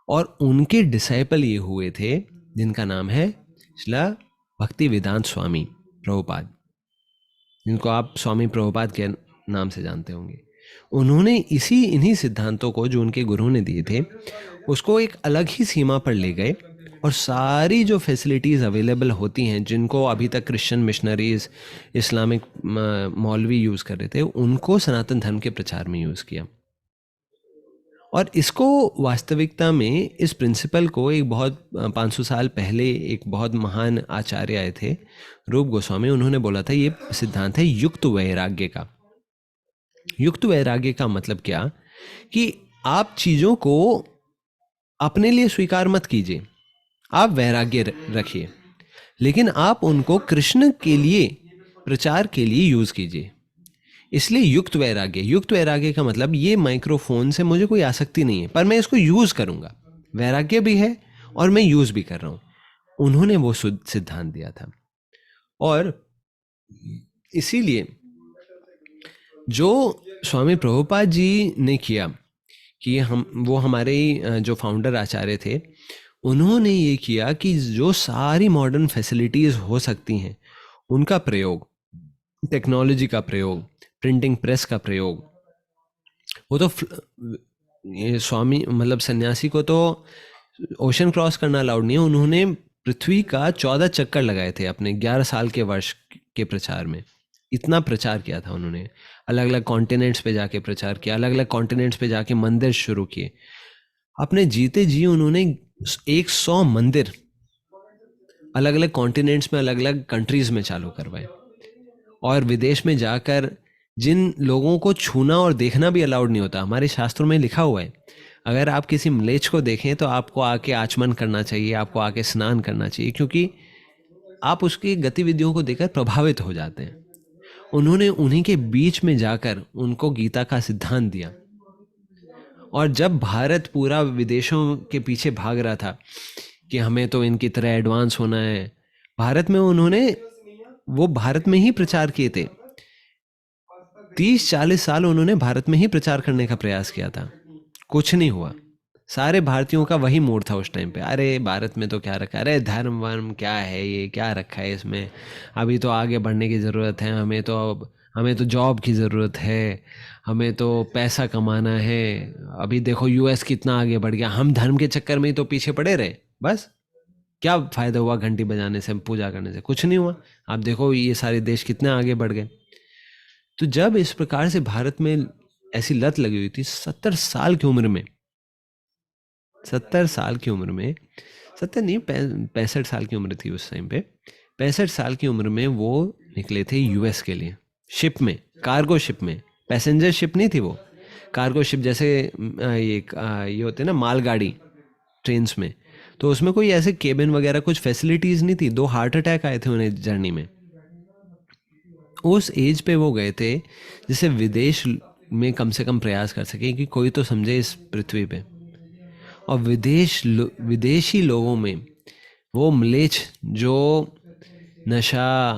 और उनके डिसाइपल ये हुए थे जिनका नाम है श्रील भक्ति वेदांत स्वामी प्रभुपाद, जिनको आप स्वामी प्रभुपाद के नाम से जानते होंगे। उन्होंने इन्हीं सिद्धांतों को जो उनके गुरु ने दिए थे उसको एक अलग ही सीमा पर ले गए, और सारी जो फैसिलिटीज़ अवेलेबल होती हैं जिनको अभी तक क्रिश्चियन मिशनरीज, इस्लामिक मौलवी यूज़ कर रहे थे, उनको सनातन धर्म के प्रचार में यूज़ किया। और इसको वास्तविकता में, इस प्रिंसिपल को एक बहुत 500 साल पहले एक बहुत महान आचार्य आए थे, रूप गोस्वामी, उन्होंने बोला था ये सिद्धांत है युक्त वैराग्य का। युक्त वैराग्य का मतलब क्या कि आप चीज़ों को अपने लिए स्वीकार मत कीजिए, आप वैराग्य रखिए, लेकिन आप उनको कृष्ण के लिए, प्रचार के लिए यूज़ कीजिए। इसलिए युक्त वैराग्य। युक्त वैराग्य का मतलब ये माइक्रोफोन से मुझे कोई आसक्ति नहीं है, पर मैं इसको यूज़ करूँगा, वैराग्य भी है और मैं यूज़ भी कर रहा हूँ। उन्होंने वो सिद्धांत दिया था। और इसीलिए जो स्वामी प्रभुपाद जी ने किया कि वो हमारे जो फाउंडर आचार्य थे, उन्होंने ये किया कि जो सारी मॉडर्न फैसिलिटीज़ हो सकती हैं उनका प्रयोग, टेक्नोलॉजी का प्रयोग, प्रिंटिंग प्रेस का प्रयोग, वो तो ये स्वामी मतलब सन्यासी को तो ओशन क्रॉस करना अलाउड नहीं है। उन्होंने पृथ्वी का 14 चक्कर लगाए थे अपने 11 साल के वर्ष के प्रचार में। इतना प्रचार किया था उन्होंने, अलग अलग कॉन्टिनेंट्स पे जाके प्रचार किया, अलग अलग कॉन्टिनेंट्स पे जाके मंदिर शुरू किए। अपने जीते जी उन्होंने 100 मंदिर अलग अलग कॉन्टिनेंट्स में, अलग अलग कंट्रीज में चालू करवाए। और विदेश में जाकर जिन लोगों को छूना और देखना भी अलाउड नहीं होता, हमारे शास्त्रों में लिखा हुआ है, अगर आप किसी म्लेच्छ को देखें तो आपको आके आचमन करना चाहिए, आपको आके स्नान करना चाहिए, क्योंकि आप उसकी गतिविधियों को देखकर प्रभावित हो जाते हैं। उन्होंने उन्हीं के बीच में जाकर उनको गीता का सिद्धांत दिया। और जब भारत पूरा विदेशों के पीछे भाग रहा था कि हमें तो इनकी तरह एडवांस होना है, भारत में उन्होंने वो भारत में ही प्रचार किए थे। 30-40 साल उन्होंने भारत में ही प्रचार करने का प्रयास किया था, कुछ नहीं हुआ। सारे भारतीयों का वही मूड था उस टाइम पे, अरे भारत में तो क्या रखा है, अरे धर्म वर्म क्या है, ये क्या रखा है इसमें, अभी तो आगे बढ़ने की ज़रूरत है, हमें तो जॉब की ज़रूरत है, हमें तो पैसा कमाना है। अभी देखो यूएस कितना आगे बढ़ गया, हम धर्म के चक्कर में ही तो पीछे पड़े रहे। बस क्या फ़ायदा हुआ घंटी बजाने से, पूजा करने से, कुछ नहीं हुआ। आप देखो ये सारे देश कितने आगे बढ़ गए। तो जब इस प्रकार से भारत में ऐसी लत लगी हुई थी 70 साल की उम्र में, 70 साल की उम्र में, 70 नहीं 65 साल की उम्र थी उस टाइम पे, 65 साल की उम्र में वो निकले थे यूएस के लिए, शिप में, कार्गो शिप में, पैसेंजर शिप नहीं थी वो, कार्गो शिप जैसे ये होते हैं ना मालगाड़ी ट्रेन्स में, तो उसमें कोई ऐसे केबिन वगैरह कुछ फैसिलिटीज़ नहीं थी। 2 हार्ट अटैक आए थे उन्हें जर्नी में। उस एज पे वो गए थे जिसे विदेश में कम से कम प्रयास कर सके कि कोई तो समझे इस पृथ्वी पे। और विदेशी लोगों में वो म्लेच्छ जो नशा,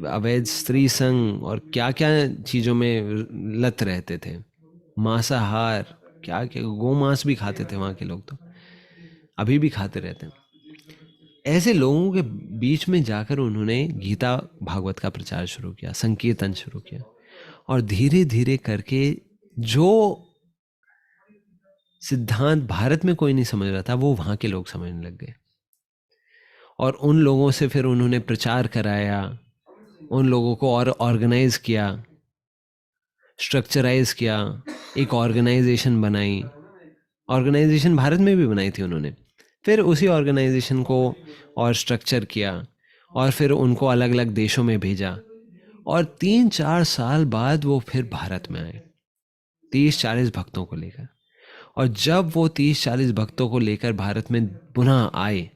अवैध स्त्री संग और क्या क्या चीज़ों में लत रहते थे, मांसाहार, क्या क्या गोमांस भी खाते थे वहाँ के लोग, तो अभी भी खाते रहते हैं। ऐसे लोगों के बीच में जाकर उन्होंने गीता भागवत का प्रचार शुरू किया, संकीर्तन शुरू किया, और धीरे धीरे करके जो सिद्धांत भारत में कोई नहीं समझ रहा था वो वहाँ के लोग समझने लग गए। और उन लोगों से फिर उन्होंने प्रचार कराया, उन लोगों को और ऑर्गेनाइज किया, स्ट्रक्चराइज किया, एक ऑर्गेनाइजेशन बनाई। ऑर्गेनाइजेशन भारत में भी बनाई थी उन्होंने, फिर उसी ऑर्गेनाइजेशन को और स्ट्रक्चर किया और फिर उनको अलग अलग देशों में भेजा। और 3-4 साल बाद वो फिर भारत में आए 30-40 भक्तों को लेकर। और जब वो 30-40 भक्तों को लेकर भारत में पुनः आए,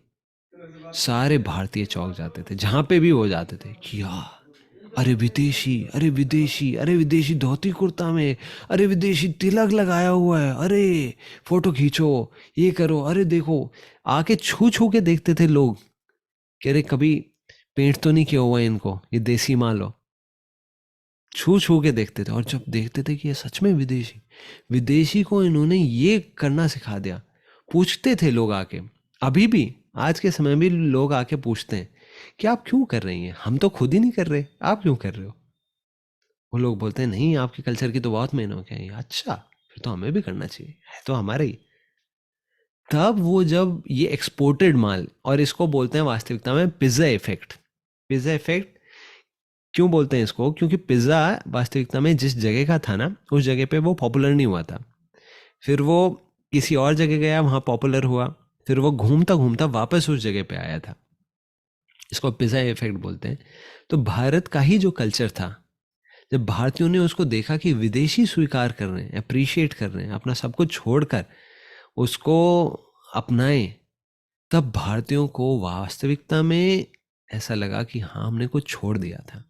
सारे भारतीय चौंक जाते थे जहाँ पे भी वो जाते थे कि यार, अरे विदेशी, अरे विदेशी, अरे विदेशी धोती कुर्ता में, अरे विदेशी तिलक लगाया हुआ है, अरे फोटो खींचो, ये करो, अरे देखो। आके छू छू के देखते थे लोग कि अरे कभी पेंट तो नहीं किया हुआ है इनको, ये देसी माल हो। छू छू के देखते थे और जब देखते थे कि ये सच में विदेशी को इन्होंने ये करना सिखा दिया, पूछते थे लोग आके। अभी भी आज के समय में लोग आके पूछते हैं कि आप क्यों कर रही हैं, हम तो खुद ही नहीं कर रहे, आप क्यों कर रहे हो। वो लोग बोलते हैं नहीं, आपके कल्चर की तो बहुत मेहनत है। अच्छा, फिर तो हमें भी करना चाहिए, है तो हमारे ही। तब वो जब ये एक्सपोर्टेड माल, और इसको बोलते हैं वास्तविकता में पिज्ज़ा इफेक्ट। पिज्ज़ा इफेक्ट क्यों बोलते हैं इसको, क्योंकि पिज़्ज़ा वास्तविकता में जिस जगह का था ना, उस जगह पे वो पॉपुलर नहीं हुआ था, फिर वो किसी और जगह गया, वहाँ पॉपुलर हुआ, फिर वो घूमता घूमता वापस उस जगह पे आया था, इसको पिज़्ज़ा इफेक्ट बोलते हैं। तो भारत का ही जो कल्चर था, जब भारतीयों ने उसको देखा कि विदेशी स्वीकार कर रहे हैं, अप्रिशिएट कर रहे हैं, अपना सब कुछ छोड़कर उसको अपनाएं, तब भारतीयों को वास्तविकता में ऐसा लगा कि हाँ, हमने कुछ छोड़ दिया था।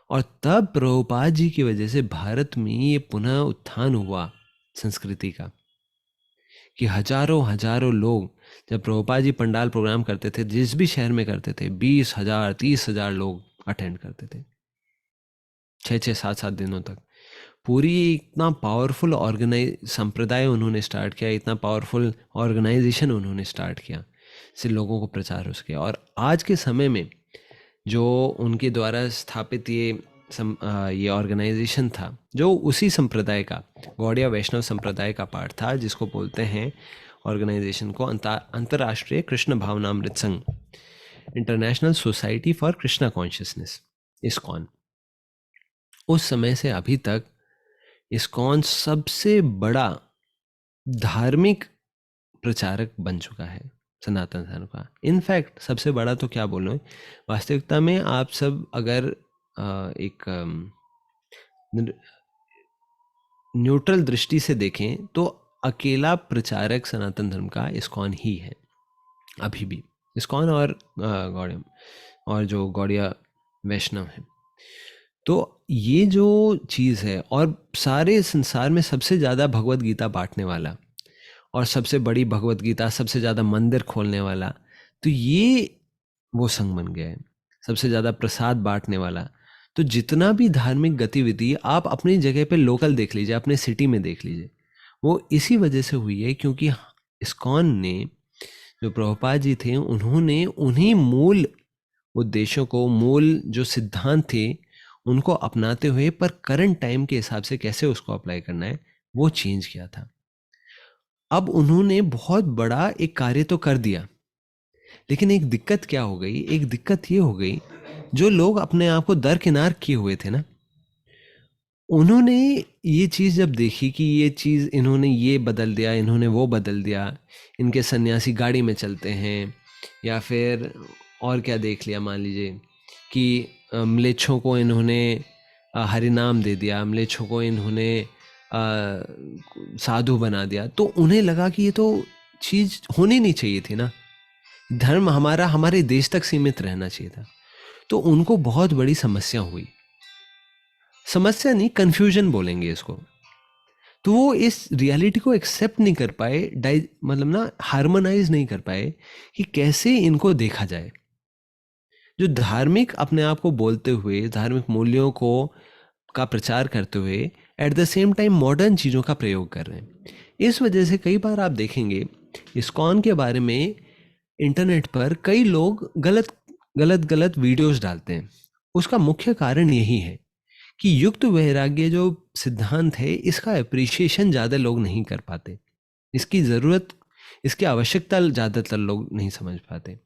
और तब प्रभुपाद जी की वजह से भारत में ये पुनः उत्थान हुआ संस्कृति का, कि हजारों हजारों लोग, जब प्रभुपाद जी पंडाल प्रोग्राम करते थे, जिस भी शहर में करते थे, 20,000 30,000 लोग अटेंड करते थे 6-6 7-7 दिनों तक। पूरी इतना पावरफुल संप्रदाय उन्होंने स्टार्ट किया, इतना पावरफुल ऑर्गेनाइजेशन उन्होंने स्टार्ट किया, से लोगों को प्रचार हो सके। और आज के समय में जो उनके द्वारा स्थापित ये ऑर्गेनाइजेशन था, जो उसी संप्रदाय का, गौड़िया वैष्णव संप्रदाय का पार्ट था, जिसको बोलते हैं ऑर्गेनाइजेशन को अंतर्राष्ट्रीय कृष्ण भावनामृत संघ, international society for Krishna consciousness, ISKCON. उस समय से अभी तक इस्कॉन सबसे बड़ा धार्मिक प्रचारक बन चुका है सनातन धर्म का। इनफैक्ट सबसे बड़ा तो क्या बोलूँ, वास्तविकता में आप सब अगर एक न्यूट्रल दृष्टि से देखें तो अकेला प्रचारक सनातन धर्म का इस्कॉन ही है अभी भी। इस्कॉन और गौड़िया, और जो गौड़िया वैष्णव है। तो ये जो चीज़ है, और सारे संसार में सबसे ज़्यादा भगवत गीता बांटने वाला, और सबसे बड़ी भगवत गीता, सबसे ज़्यादा मंदिर खोलने वाला, तो ये वो संघ बन गया है, सबसे ज़्यादा प्रसाद बांटने वाला। तो जितना भी धार्मिक गतिविधि आप अपनी जगह पे लोकल देख लीजिए, अपने सिटी में देख लीजिए, वो इसी वजह से हुई है क्योंकि इस्कॉन ने, जो प्रभुपाद जी थे, उन्होंने उन्हीं मूल उद्देश्यों को, मूल जो सिद्धांत थे, उनको अपनाते हुए, पर करंट टाइम के हिसाब से कैसे उसको अप्लाई करना है, वो चेंज किया था। अब उन्होंने बहुत बड़ा एक कार्य तो कर दिया, लेकिन एक दिक्कत क्या हो गई, एक दिक्कत ये हो गई, जो लोग अपने आप को दरकिनार किए हुए थे ना, उन्होंने ये चीज़ जब देखी कि ये चीज़ इन्होंने ये बदल दिया, इन्होंने वो बदल दिया, इनके सन्यासी गाड़ी में चलते हैं, या फिर और क्या देख लिया, मान लीजिए कि म्लेच्छों को इन्होंने हरिनाम दे दिया, म्लेच्छों को इन्होंने साधु बना दिया, तो उन्हें लगा कि ये तो चीज़ होनी नहीं चाहिए थी ना, धर्म हमारा हमारे देश तक सीमित रहना चाहिए था। तो उनको बहुत बड़ी समस्या हुई, समस्या नहीं, कन्फ्यूजन बोलेंगे इसको। तो वो इस रियलिटी को एक्सेप्ट नहीं कर पाए, मतलब ना हार्मोनाइज नहीं कर पाए कि कैसे इनको देखा जाए। जो धार्मिक अपने आप को बोलते हुए, धार्मिक मूल्यों को का प्रचार करते हुए, at the same time modern चीज़ों का प्रयोग कर रहे हैं। इस वजह से कई बार आप देखेंगे इस्कॉन के बारे में इंटरनेट पर कई लोग गलत वीडियोस डालते हैं। उसका मुख्य कारण यही है कि युक्त वैराग्य जो सिद्धांत है, इसका अप्रिशिएशन ज़्यादा लोग नहीं कर पाते, इसकी ज़रूरत, इसकी आवश्यकता ज़्यादातर लोग नहीं समझ पाते।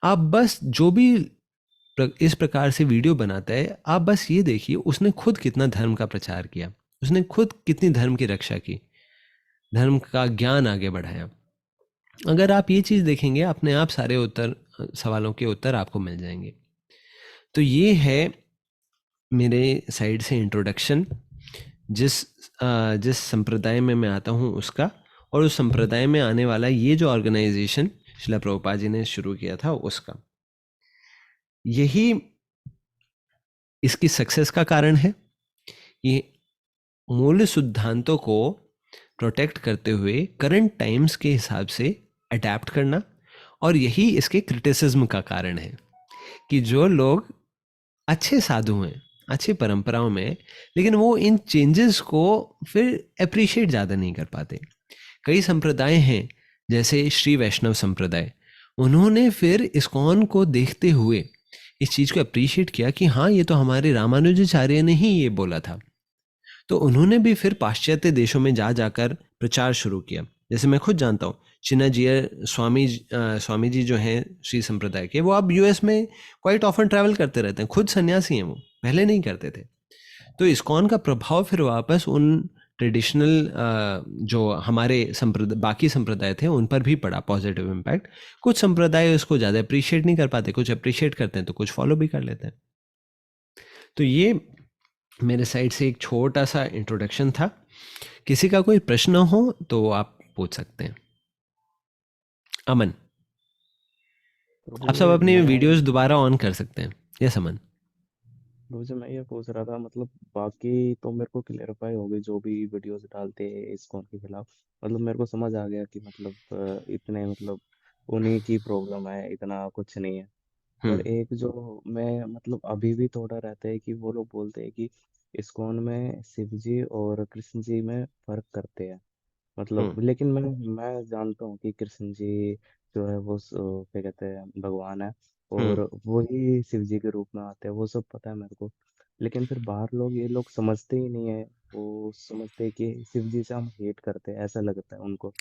आप बस जो भी इस प्रकार से वीडियो बनाता है, आप बस ये देखिए उसने खुद कितना धर्म का प्रचार किया, उसने खुद कितनी धर्म की रक्षा की, धर्म का ज्ञान आगे बढ़ाया। अगर आप ये चीज़ देखेंगे, अपने आप सारे सवालों के उत्तर आपको मिल जाएंगे। तो ये है मेरे साइड से इंट्रोडक्शन, जिस संप्रदाय में मैं आता हूँ उसका, और उस संप्रदाय में आने वाला ये जो ऑर्गेनाइजेशन श्रील प्रभुपाद जी ने शुरू किया था उसका। यही इसकी सक्सेस का कारण है। ये मूल सिद्धांतों को प्रोटेक्ट करते हुए करंट टाइम्स के हिसाब से अडैप्ट करना, और यही इसके क्रिटिसिज्म का कारण है कि जो लोग अच्छे साधु हैं, अच्छी परंपराओं में, लेकिन वो इन चेंजेस को फिर अप्रिशिएट ज़्यादा नहीं कर पाते। कई संप्रदाय हैं जैसे श्री वैष्णव संप्रदाय, उन्होंने फिर इस्कॉन को देखते हुए इस चीज़ को अप्रिशिएट किया कि हाँ, ये तो हमारे रामानुजाचार्य ने ही ये बोला था। तो उन्होंने भी फिर पाश्चात्य देशों में जाकर प्रचार शुरू किया। जैसे मैं खुद जानता हूँ, चिन्नाजियर स्वामी जी जो हैं श्री संप्रदाय के, वो अब यूएस में क्वाइट ऑफन ट्रैवल करते रहते हैं, खुद सन्यासी हैं, वो पहले नहीं करते थे। तो इस्कॉन का प्रभाव फिर वापस उन ट्रेडिशनल जो हमारे बाकी संप्रदाय थे उन पर भी पड़ा, पॉजिटिव इम्पैक्ट। कुछ संप्रदाय उसको ज़्यादा अप्रिशिएट नहीं कर पाते, कुछ अप्रिशिएट करते हैं, तो कुछ फॉलो भी कर लेते हैं। तो ये मेरे साइड से एक छोटा सा इंट्रोडक्शन था। किसी का कोई प्रश्न हो तो आप पूछ सकते हैं। अमन, आप सब अपनी वीडियोस दोबारा ऑन कर सकते हैं। यस अमन। मुझे मैं ये पूछ रहा था, मतलब बाकी तो मेरे को क्लेरिफाई हो गई, जो भी वीडियोस डालते हैं इस्कॉन के खिलाफ, मतलब मेरे को समझ आ गया कि मतलब इतने मतलब उन्हीं की प्रॉब्लम है, इतना कुछ नहीं है। पर एक जो मैं मतलब अभी भी थोड़ा रहता है कि वो लोग बोलते हैं कि इस्कॉन में शिव जी और कृष्ण जी में फर्क करते हैं, मतलब लेकिन मैं जानता हूँ कि कृष्ण जी जो है वो क्या कहते हैं भगवान है, और वो ही शिव जी के रूप में आते हैं, वो सब पता है मेरे को। लेकिन फिर बाहर लोग, ये लोग समझते ही नहीं है, वो समझते हैं कि शिव जी से हम हेट करते हैं, ऐसा लगता है उनको।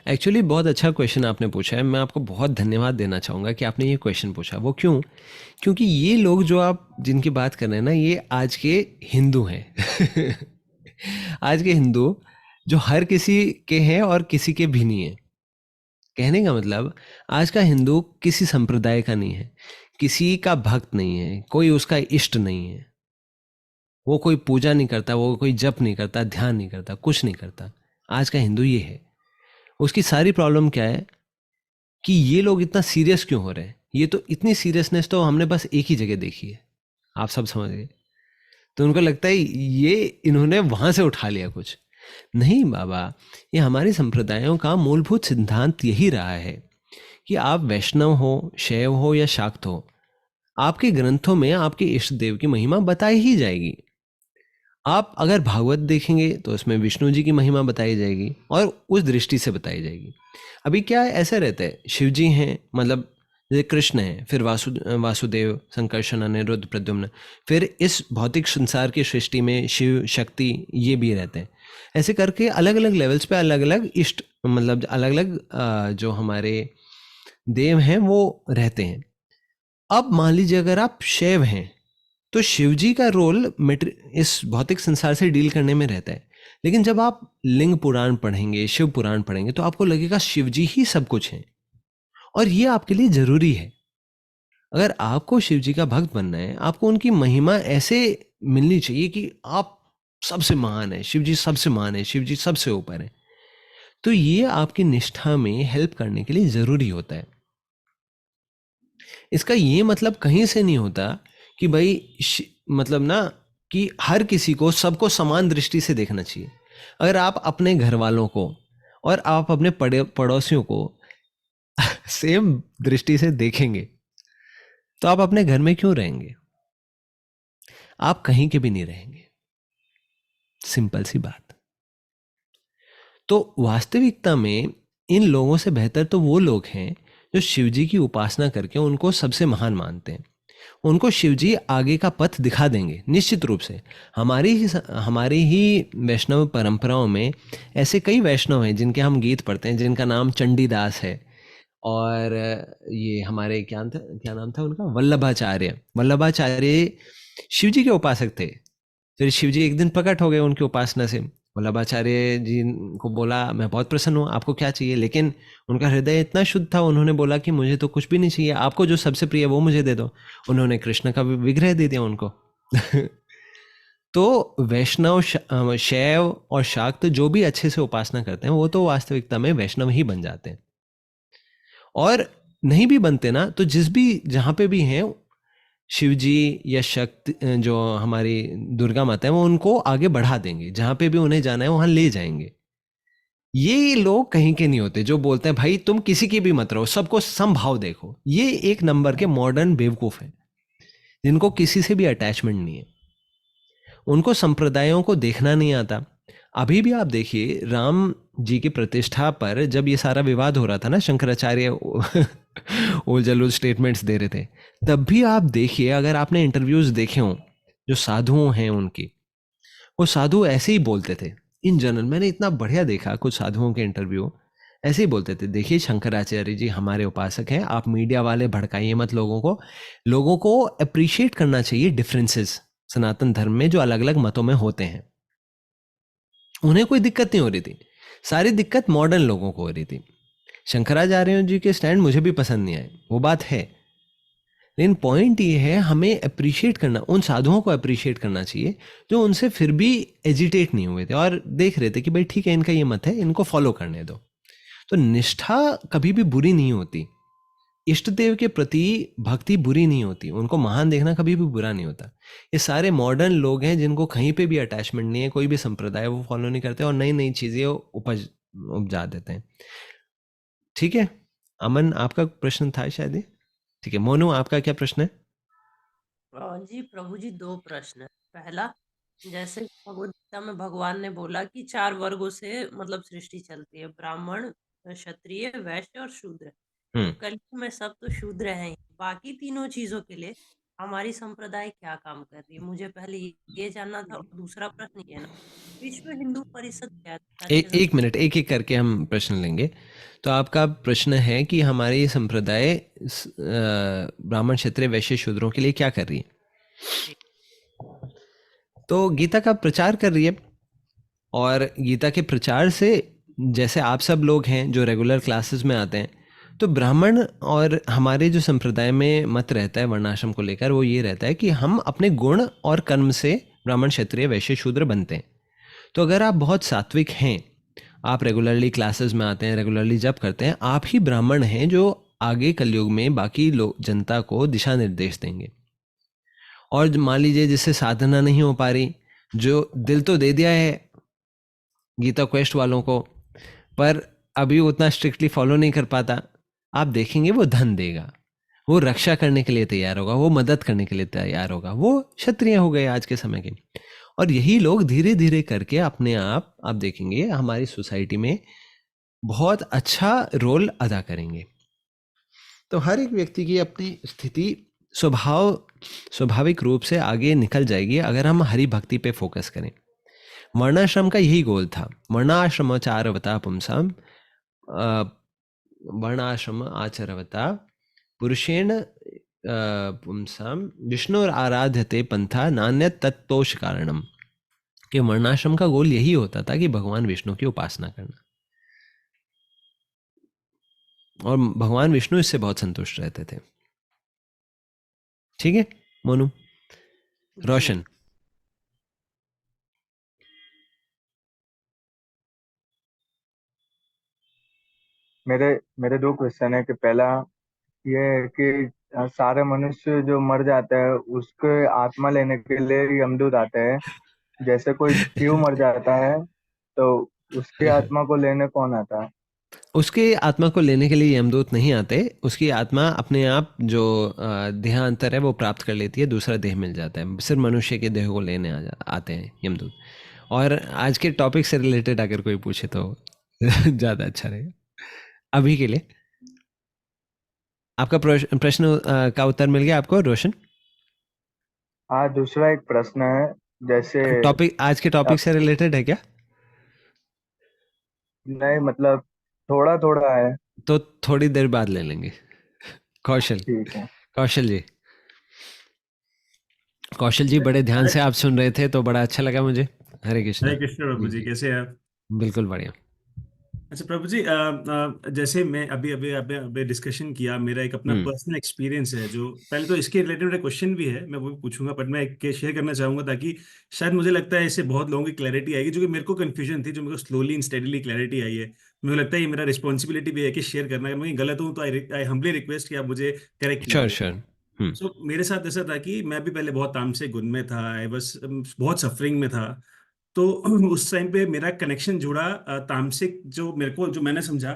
एक्चुअली बहुत अच्छा क्वेश्चन आपने पूछा है, मैं आपको बहुत धन्यवाद देना चाहूँगा कि आपने ये क्वेश्चन पूछा। वो क्यों? क्योंकि ये लोग जो आप जिनकी बात कर रहे हैं ना, ये आज के हिंदू हैं आज के हिंदू जो हर किसी के हैं और किसी के भी नहीं है। कहने का मतलब, आज का हिंदू किसी संप्रदाय का नहीं है, किसी का भक्त नहीं है, कोई उसका इष्ट नहीं है, वो कोई पूजा नहीं करता, वो कोई जप नहीं करता, ध्यान नहीं करता, कुछ नहीं करता। आज का हिंदू ये है। उसकी सारी प्रॉब्लम क्या है कि ये लोग इतना सीरियस क्यों हो रहे हैं। ये तो इतनी सीरियसनेस तो हमने बस एक ही जगह देखी है, आप सब समझ गए। तो उनको लगता है ये इन्होंने वहां से उठा लिया कुछ। नहीं बाबा, ये हमारे संप्रदायों का मूलभूत सिद्धांत यही रहा है कि आप वैष्णव हो, शैव हो या शाक्त हो, आपके ग्रंथों में आपके इष्ट देव की महिमा बताई ही जाएगी। आप अगर भागवत देखेंगे तो उसमें विष्णु जी की महिमा बताई जाएगी और उस दृष्टि से बताई जाएगी। अभी क्या ऐसा रहता है, शिव जी हैं, मतलब जैसे कृष्ण हैं, फिर वासुदेव, संकर्षण, अनिरुद्ध, प्रद्युम्न, फिर इस भौतिक संसार की सृष्टि में शिव, शक्ति, ये भी रहते हैं। ऐसे करके अलग अलग लेवल्स पे अलग अलग इष्ट, मतलब अलग अलग जो हमारे देव हैं वो रहते हैं। अब मान लीजिए अगर आप शैव हैं, तो शिव जी का रोल इस भौतिक संसार से डील करने में रहता है। लेकिन जब आप लिंग पुराण पढ़ेंगे, शिव पुराण पढ़ेंगे, तो आपको लगेगा शिव जी ही सब कुछ है, और ये आपके लिए जरूरी है। अगर आपको शिव जी का भक्त बनना है, आपको उनकी महिमा ऐसे मिलनी चाहिए कि आप सबसे महान है, शिव जी सबसे महान है, शिव जी सबसे ऊपर है। तो ये आपकी निष्ठा में हेल्प करने के लिए जरूरी होता है। इसका ये मतलब कहीं से नहीं होता कि भाई मतलब ना कि हर किसी को, सबको समान दृष्टि से देखना चाहिए। अगर आप अपने घर वालों को और आप अपने पड़ोसियों को सेम दृष्टि से देखेंगे, तो आप अपने घर में क्यों रहेंगे? आप कहीं के भी नहीं रहेंगे। सिंपल सी बात। तो वास्तविकता में इन लोगों से बेहतर तो वो लोग हैं जो शिवजी की उपासना करके उनको सबसे महान मानते हैं। उनको शिवजी आगे का पथ दिखा देंगे निश्चित रूप से। हमारी ही वैष्णव परंपराओं में ऐसे कई वैष्णव हैं जिनके हम गीत पढ़ते हैं, जिनका नाम चंडीदास है, और ये हमारे क्या नाम था उनका, वल्लभाचार्य शिवजी के उपासक थे। फिर शिवजी एक दिन प्रकट हो गए उनकी उपासना से। वल्लभाचार्य जी को बोला, मैं बहुत प्रसन्न हूँ, आपको क्या चाहिए? लेकिन उनका हृदय इतना शुद्ध था, उन्होंने बोला कि मुझे तो कुछ भी नहीं चाहिए, आपको जो सबसे प्रिय है वो मुझे दे दो। उन्होंने कृष्ण का विग्रह दे दिया उनको। तो वैष्णव, शैव और शाक्त जो भी अच्छे से उपासना करते हैं, वो तो वास्तविकता में वैष्णव ही बन जाते हैं। और नहीं भी बनते ना, तो जहाँ पे भी हैं शिवजी या शक्ति, जो हमारी दुर्गा माता है, वो उनको आगे बढ़ा देंगे, जहां पे भी उन्हें जाना है वहां ले जाएंगे। ये लोग कहीं के नहीं होते जो बोलते हैं भाई तुम किसी की भी मत रहो, सबको समभाव देखो। ये एक नंबर के मॉडर्न बेवकूफ हैं, जिनको किसी से भी अटैचमेंट नहीं है। उनको संप्रदायों को देखना नहीं आता। अभी भी आप देखिए, राम जी की प्रतिष्ठा पर जब ये सारा विवाद हो रहा था ना, शंकराचार्य उल जलूल स्टेटमेंट्स दे रहे थे, तब भी आप देखिए, अगर आपने इंटरव्यूज देखे हों जो साधुओं हैं उनकी, वो साधु ऐसे ही बोलते थे इन जनरल। मैंने इतना बढ़िया देखा कुछ साधुओं के इंटरव्यू, ऐसे ही बोलते थे, देखिए शंकराचार्य जी हमारे उपासक हैं, आप मीडिया वाले भड़काइए मत लोगों को अप्रिशिएट करना चाहिए डिफरेंसेस सनातन धर्म में जो अलग अलग मतों में होते हैं। उन्हें कोई दिक्कत नहीं हो रही थी, सारी दिक्कत मॉडर्न लोगों को हो रही थी। शंकराचार्य जी के स्टैंड मुझे भी पसंद नहीं आए, वो बात है, लेकिन पॉइंट ये है हमें अप्रिशिएट करना, उन साधुओं को अप्रिशिएट करना चाहिए जो उनसे फिर भी एजिटेट नहीं हुए थे और देख रहे थे कि भाई ठीक है, इनका ये मत है, इनको फॉलो करने दो। तो निष्ठा कभी भी बुरी नहीं होती, इष्ट देव के प्रति भक्ति बुरी नहीं होती, उनको महान देखना कभी भी बुरा नहीं होता। ये सारे मॉडर्न लोग हैं जिनको कहीं पे भी अटैचमेंट नहीं है, कोई भी संप्रदाय वो फॉलो नहीं करते और नई नई चीजें उपजा देते हैं। ठीक है अमन, आपका प्रश्न था शायद ये? ठीक है मोनू, आपका क्या प्रश्न है? जी प्रभु जी, 2 प्रश्न है। पहला, जैसे भगवद गीता में भगवान ने बोला कि 4 वर्गों से मतलब सृष्टि चलती है, ब्राह्मण, क्षत्रिय, वैश्य और शूद्र। तो कलयुग में सब तो शूद्र हैं ही, बाकी तीनों चीजों के लिए हमारी संप्रदाय क्या काम कर रही है? मुझे पहले ये जानना था। और दूसरा प्रश्न ये ना, विश्व हिंदू परिषद क्या है? सारी जगह एक मिनट, एक एक करके हम प्रश्न लेंगे। तो आपका प्रश्न है कि हमारी संप्रदाय ब्राह्मण, क्षत्रिय, वैश्य, शूद्रों के लिए क्या कर रही है? तो गीता का प्रचार कर रही है, और गीता के प्रचार से, जैसे आप सब लोग हैं जो रेगुलर क्लासेस में आते हैं, तो ब्राह्मण और हमारे जो संप्रदाय में मत रहता है वर्णाश्रम को लेकर, वो ये रहता है कि हम अपने गुण और कर्म से ब्राह्मण, क्षत्रिय, वैश्य, शूद्र बनते हैं। तो अगर आप बहुत सात्विक हैं, आप रेगुलरली क्लासेस में आते हैं, रेगुलरली जप करते हैं, आप ही ब्राह्मण हैं जो आगे कलयुग में बाकी लोग, जनता को दिशा निर्देश देंगे। और मान लीजिए जिससे साधना नहीं हो पा रही, जो दिल तो दे दिया है गीता क्वेस्ट वालों को, पर अभी उतना स्ट्रिक्टली फॉलो नहीं कर पाता, आप देखेंगे वो धन देगा, वो रक्षा करने के लिए तैयार होगा, वो मदद करने के लिए तैयार होगा, वो क्षत्रिय हो गए आज के समय के। और यही लोग धीरे धीरे करके अपने आप देखेंगे हमारी सोसाइटी में बहुत अच्छा रोल अदा करेंगे। तो हर एक व्यक्ति की अपनी स्थिति स्वाभाविक रूप से आगे निकल जाएगी अगर हम हरि भक्ति पे फोकस करें। वर्णाश्रम का यही गोल था। वर्णाश्रमाचारवता पुंसाम वर्णाश्रम आचरवता पुरुषेण पुंसां विष्णुराराध्यते पंथा नान्यत् तत्तोष कारणम, कि वर्णाश्रम का गोल यही होता था कि भगवान विष्णु की उपासना करना, और भगवान विष्णु इससे बहुत संतुष्ट रहते थे। ठीक है मोनू? जी। रोशन? मेरे मेरे दो क्वेश्चन है कि पहला ये है कि सारे मनुष्य जो मर जाते हैं उसके आत्मा लेने के लिए यमदूत आते हैं। जैसे कोई शिव मर जाता है तो उसकी आत्मा को लेने कौन आता है? उसके आत्मा को लेने के लिए यमदूत नहीं आते, उसकी आत्मा अपने आप जो देहांतर है वो प्राप्त कर लेती है, दूसरा देह मिल जाता है, सिर्फ मनुष्य के देह को लेने आते हैं यमदूत। और आज के टॉपिक से रिलेटेड अगर कोई पूछे तो ज़्यादा अच्छा रहेगा अभी के लिए। आपका प्रश्न का उत्तर मिल गया आपको रोशन? हाँ, दूसरा एक प्रश्न है। जैसे टॉपिक आज के टॉपिक से रिलेटेड है क्या? नहीं, मतलब थोड़ा थोड़ा है। तो थोड़ी देर बाद ले लेंगे। कौशल? ठीक है। कौशल जी, कौशल जी बड़े ध्यान से आप सुन रहे थे तो बड़ा अच्छा लगा मुझे। हरे कृष्णा। हरे कृष्ण प्रभु जी, कैसे हैं आप? बिल्कुल बढ़िया। अच्छा प्रभु जी, जैसे मैं अभी अभी अभी अभी डिस्कशन किया, मेरा एक अपना पर्सनल एक्सपीरियंस है, जो पहले तो इसके रिलेटेड मेरा क्वेश्चन भी है, मैं वो भी पूछूंगा, बट मैं एक शेयर करना चाहूंगा ताकि शायद मुझे लगता है इससे बहुत लोगों की क्लैरिटी आएगी, जो कि मेरे को कंफ्यूजन थी, जो मेरे को स्लोली एंड स्टेडीली क्लैरिटी आई है। मुझे लगता है ये मेरा रिस्पॉन्सिबिलिटी भी है कि शेयर करना। अगर मैं गलत हूँ तो आई हम्बली रिक्वेस्ट कि आप मुझे करेक्ट श्योर कीजिए। श्योर। सो मेरे साथ ऐसा था कि मैं भी पहले बहुत तामसिक गुण में था, आई बस बहुत सफरिंग में था। तो उस टाइम पे मेरा कनेक्शन जुड़ा तामसिक, जो मेरे को जो मैंने समझा,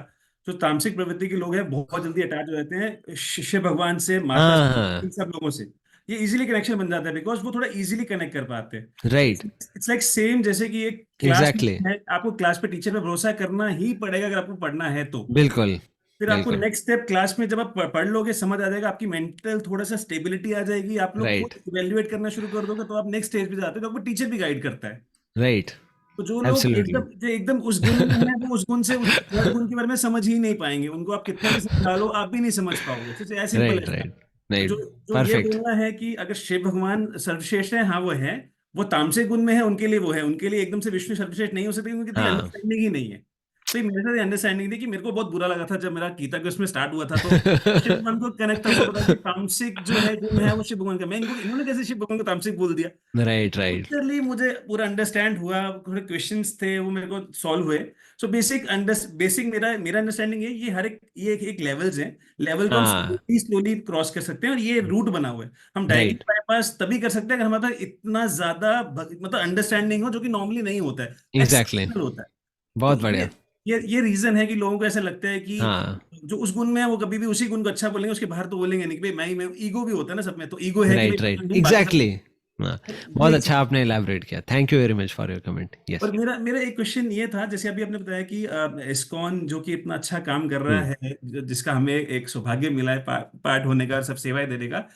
जो तामसिक प्रवृत्ति के लोग हैं बहुत जल्दी अटैच हो जाते हैं शिव भगवान से, माता से, इन हाँ, सब लोगों से। ये इजीली कनेक्शन बन जाता है बिकॉज वो थोड़ा इजीली कनेक्ट कर पाते हैं। राइट, इट्स लाइक सेम जैसे कि एक क्लास एग्जैक्टली, में है, आपको क्लास पे टीचर पे भरोसा करना ही पड़ेगा अगर आपको पढ़ना है तो। बिल्कुल फिर आपको बिल्कुल। नेक्स्ट स्टेप क्लास में जब आप पढ़ लोगे, समझ आ जाएगा, आपकी मेंटल थोड़ा सा स्टेबिलिटी आ जाएगी, आप लोग खुद राइट इवेल्युएट करना शुरू कर दोगे, तो आप नेक्स्ट स्टेज पे जाते हो, तो आपको टीचर भी गाइड करता है। राइट, तो जो लोग एब्सोल्युटली। एकदम उस गुण में है, वो उस गुण से उस थर्ड गुण के बारे में समझ ही नहीं पाएंगे। उनको आप कितना भी समझा लो, आप भी नहीं समझ पाओगे। तो as simple right as that. Right तो जो राइट, जो ये परफेक्ट। बोलना है कि अगर शिव भगवान सर्वश्रेष्ठ है, हाँ वो है, वो तामसिक गुण में है, उनके लिए वो है, उनके लिए एकदम से विष्णु सर्वश्रेष्ठ नहीं हो सकते, क्योंकि इतनी हाँ। अंडरस्टैंडिंग ही नहीं है। तो ये मेरे साथ अंडरस्टैंडिंग थी कि मेरे को बहुत बुरा लगा था जब मेरा गीता के उसमें स्टार्ट हुआ था, तो शिव भगवान को कनेक्ट था, पता कि तामसिक जो है गुण है वो शिव भगवान का, मैं इन्होंने कैसे शिव भगवान को तामसिक बोल दिया। Right right. लिटरली मुझे पूरा अंडरस्टैंड हुआ, थोड़े क्वेश्चंस थे वो मेरे को सॉल्व हुए। सो बेसिक मेरा मेरा अंडरस्टैंडिंग है, ये हर एक लेवल्स हैं, लेवल को हम हाँ, स्लोली स्लोली क्रॉस कर सकते हैं, और ये रूट बना हुआ है। हम डायरेक्टली राइट, बाईपास तभी कर सकते हैं अगर हमारे पास इतना ज्यादा मतलब अंडरस्टैंडिंग हो, जो कि नॉर्मली नहीं होता है, एग्जैक्टली, एक्सेप्शनल होता है। बहुत तो बढ़िया। ये रीजन है कि लोगों को ऐसा लगता है कि हाँ, जो उस गुण में है वो कभी भी उसी गुण को अच्छा बोलेंगे, उसके बाहर तो बोलेंगे नहीं कि भाई मैं ईगो भी होता है ना सब में, तो ईगो है कि राइट राइट, भाई बाकी सब। एग्जैक्टली। हाँ, बहुत ये अच्छा आपने एलैबोरेट किया, thank you very much for your comment. और यस। मेरा मेरा एक क्वेश्चन ये था, जैसे अभी आपने बताया कि इस्कॉन जो कि इतना अच्छा काम कर रहा है, जिसका हमें एक सौभाग्य मिला है पार्ट होने का, सब सेवाएं देने का,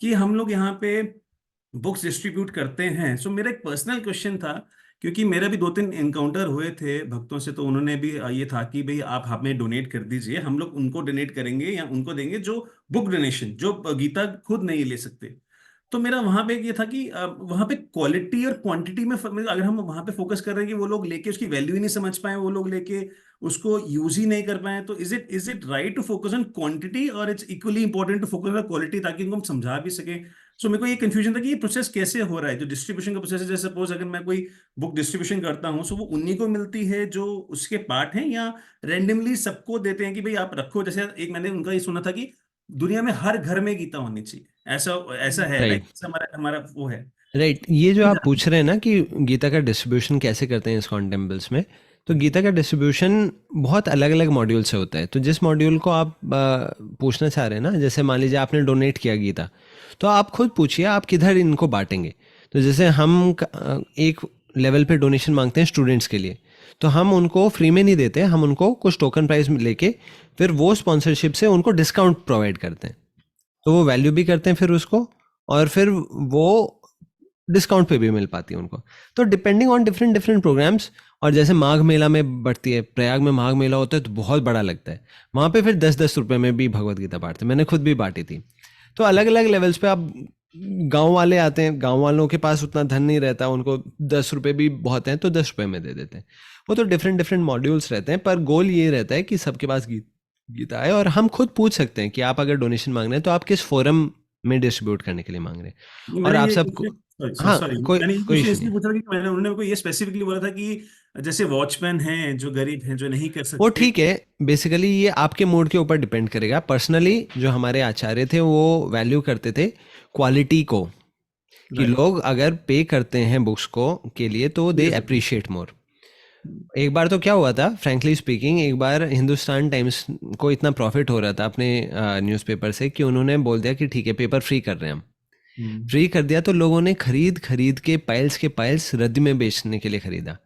कि हम लोग यहाँ पे बुक्स डिस्ट्रीब्यूट करते हैं। सो मेरा एक पर्सनल क्वेश्चन था, क्योंकि मेरा भी 2-3 इनकाउंटर हुए थे भक्तों से, तो उन्होंने भी ये था कि भाई आप हमें डोनेट कर दीजिए, हम लोग उनको डोनेट करेंगे या उनको देंगे जो बुक डोनेशन, जो गीता खुद नहीं ले सकते। तो मेरा वहां पे ये था कि वहां पे क्वालिटी और क्वांटिटी में मतलब अगर हम वहां पे फोकस कर रहे हैं कि वो लोग लेके उसकी वैल्यू ही नहीं समझ पाए, वो लोग लेके उसको यूज ही नहीं कर पाए, तो is it right to focus on quantity, और it's equally important to focus on quality, ताकि उनको हम समझा भी सकें। सो मेरे को ये कंफ्यूजन था कि ये प्रोसेस कैसे हो रहा है, जो डिस्ट्रीब्यूशन का प्रोसेस है। जैसे सपोज अगर मैं कोई बुक डिस्ट्रीब्यूशन करता हूँ, सो वो उन्हीं को मिलती है जो उसके पार्ट हैं, या रेंडमली सबको देते हैं कि भाई आप रखो। जैसे एक मैंने उनका ये सुना था कि दुनिया में हर घर में गीता होनी चाहिए, ऐसा ऐसा है, लाइक राइट हमारा हमारा वो है। राइट, ये जो आप पूछ रहे हैं ना कि गीता का डिस्ट्रीब्यूशन कैसे करते हैं इस्कॉन टेम्पल्स में, तो गीता का डिस्ट्रीब्यूशन बहुत अलग अलग मॉड्यूल से होता है। तो जिस मॉड्यूल को आप पूछना चाह रहे हैं ना, जैसे मान लीजिए आपने डोनेट किया गीता, तो आप खुद पूछिए आप किधर इनको बांटेंगे। तो जैसे हम एक लेवल पे डोनेशन मांगते हैं स्टूडेंट्स के लिए, तो हम उनको फ्री में नहीं देते, हम उनको कुछ टोकन प्राइस लेके फिर वो स्पॉन्सरशिप से उनको डिस्काउंट प्रोवाइड करते हैं, तो वो वैल्यू भी करते हैं फिर उसको, और फिर वो डिस्काउंट पे भी मिल पाती है उनको। तो depending on different different programs. और जैसे माघ मेला में बढ़ती है, प्रयाग में माघ मेला होता है तो बहुत बड़ा लगता है, वहाँ पे फिर 10-10 रुपये में भी भगवत गीता बांटते हैं, मैंने खुद भी बांटी थी। तो अलग अलग लेवल्स पे आप, गांव वाले आते हैं, गांव वालों के पास उतना धन नहीं रहता, उनको 10 रुपए भी बहुत हैं तो 10 रुपए में दे देते हैं। वो तो डिफरेंट डिफरेंट मॉड्यूल्स रहते हैं, पर गोल ये रहता है कि सबके पास गीता है। और हम खुद पूछ सकते हैं कि आप अगर डोनेशन मांग रहे हैं तो आप किस फोरम में डिस्ट्रीब्यूट करने के लिए मांग रहे हैं। और मैंने आप ये सब, क्वेश्चन हाँ, सॉरी कोई मैंने ये कोई क्वेश्चन इशू नहीं इसलिए है। पूछा था कि मैंने उन्होंने मेरे को ये स्पेसिफिकली बोला था कि जैसे वॉचमैन हैं जो गरीब हैं जो नहीं कर वो सकते। ठीक है, बेसिकली ये आपके मूड के ऊपर डिपेंड करेगा। पर्सनली जो हमारे आचार्य थे वो वैल्यू करते थे क्वालिटी को, कि राइट। लोग अगर पे करते हैं बुक्स को के लिए तो दे यस सर। अप्रिशिएट मोर। एक बार तो क्या हुआ था, फ्रैंकली स्पीकिंग, एक बार हिंदुस्तान टाइम्स को इतना प्रॉफिट हो रहा था अपने न्यूज़पेपर से कि उन्होंने बोल दिया कि ठीक है पेपर फ्री कर रहे हैं हम। फ्री कर दिया तो लोगों ने खरीद खरीद के पाइल्स के पाइल्स रद्दी में बेचने के लिए खरीदा।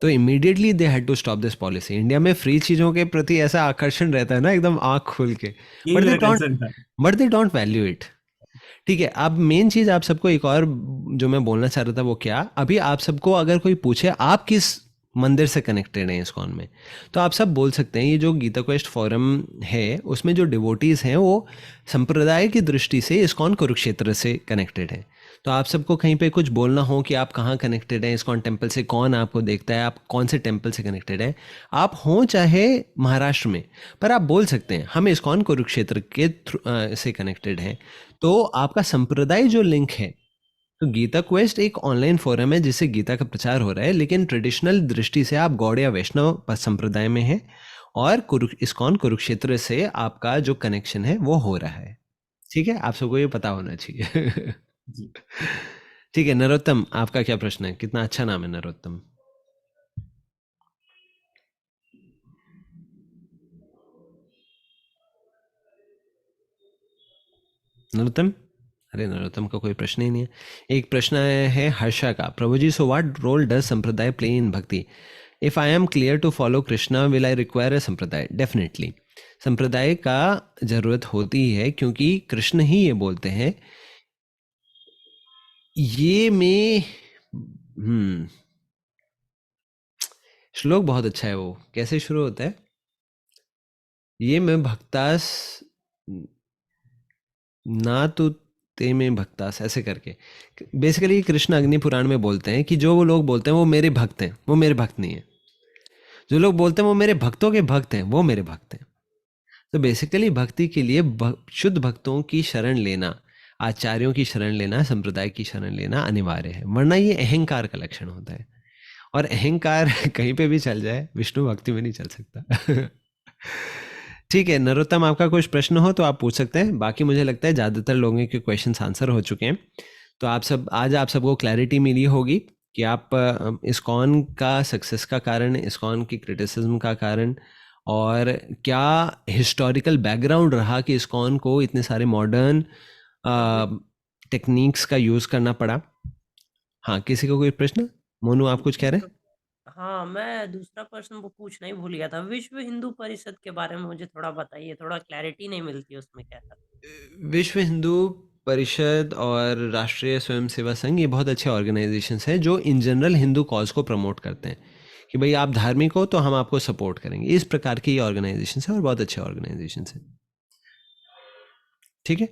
तो immediately they had to stop this policy. India में फ्री चीज़ों के प्रति ऐसा आकर्षण रहता है ना, एकदम आँख खुल के, यही बट दे मेरा डोंट कंसर्न था। But they don't value it. ठीक है, अब मेन चीज़ आप सबको एक और जो मैं बोलना चाह रहा था वो क्या, अभी आप सबको अगर कोई पूछे आप किस मंदिर से कनेक्टेड हैं इस्कॉन में, तो आप सब बोल सकते हैं ये जो गीता क्वेस्ट फोरम है उसमें जो डिवोटीज़ हैं वो संप्रदाय की दृष्टि से इस्कॉन कुरुक्षेत्र से कनेक्टेड है। तो आप सबको कहीं पे कुछ बोलना हो कि आप कहाँ कनेक्टेड हैं इस्कॉन टेम्पल से, कौन आपको देखता है, आप कौन से टेम्पल से कनेक्टेड है, आप हों चाहे महाराष्ट्र में, पर आप बोल सकते हैं हम इस्कॉन कुरुक्षेत्र के से कनेक्टेड हैं। तो आपका संप्रदाय जो लिंक है, तो गीता क्वेस्ट एक ऑनलाइन फोरम है जिससे गीता का प्रचार हो रहा है, लेकिन ट्रेडिशनल दृष्टि से आप गौड़ या वैष्णव संप्रदाय में हैं और इस्कॉन कुरुक्षेत्र से आपका जो कनेक्शन है वो हो रहा है। ठीक है, आप सबको ये पता होना चाहिए। जी। ठीक है, नरोत्तम आपका क्या प्रश्न है? कितना अच्छा नाम है नरोत्तम। नरोत्तम, अरे नरोत्तम का कोई प्रश्न ही नहीं है। एक प्रश्न है हर्षा का, Prabhu ji, so what role does sampradaya play in bhakti? If I am clear to follow Krishna will I require a sampradaya? Definitely संप्रदाय का जरूरत होती है, क्योंकि कृष्ण ही ये बोलते हैं ये में श्लोक बहुत अच्छा है। वो कैसे शुरू होता है, ये मैं भक्तास ना तो ते में भक्तास, ऐसे करके। बेसिकली कृष्ण अग्नि पुराण में बोलते हैं कि जो वो लोग बोलते हैं वो मेरे भक्त हैं, वो मेरे भक्त नहीं है। जो लोग बोलते हैं वो मेरे भक्तों के भक्त हैं, वो मेरे भक्त हैं। तो बेसिकली भक्ति के लिए शुद्ध भक्तों की शरण लेना, आचार्यों की शरण लेना, संप्रदाय की शरण लेना अनिवार्य है, वरना ये अहंकार का लक्षण होता है। और अहंकार कहीं पे भी चल जाए, विष्णु भक्ति में नहीं चल सकता। ठीक है नरोत्तम, आपका कुछ प्रश्न हो तो आप पूछ सकते हैं। बाकी मुझे लगता है ज़्यादातर लोगों के क्वेश्चंस आंसर हो चुके हैं। तो आप सबको क्लैरिटी मिली होगी कि आप इस्कॉन का सक्सेस का कारण, इस्कॉन की क्रिटिसिज्म का कारण, और क्या हिस्टोरिकल बैकग्राउंड रहा कि इस्कॉन को इतने सारे मॉडर्न टेक्निक्स का यूज़ करना पड़ा। हाँ, किसी को कोई प्रश्न? मोनू, आप कुछ कह रहे हैं? हाँ, मैं दूसरा प्रश्न वो पूछना ही भूल गया था। विश्व हिंदू परिषद के बारे में मुझे थोड़ा बताइए, थोड़ा क्लैरिटी नहीं मिलती उसमें क्या था? विश्व हिंदू परिषद और राष्ट्रीय स्वयंसेवा संघ ये बहुत अच्छे ऑर्गेनाइजेशंस हैं जो इन जनरल हिंदू कॉज को प्रमोट करते हैं कि भाई आप धार्मिक हो तो हम आपको सपोर्ट करेंगे। इस प्रकार के ये ऑर्गेनाइजेशंस हैं और बहुत अच्छे ऑर्गेनाइजेशंस हैं। ठीक है,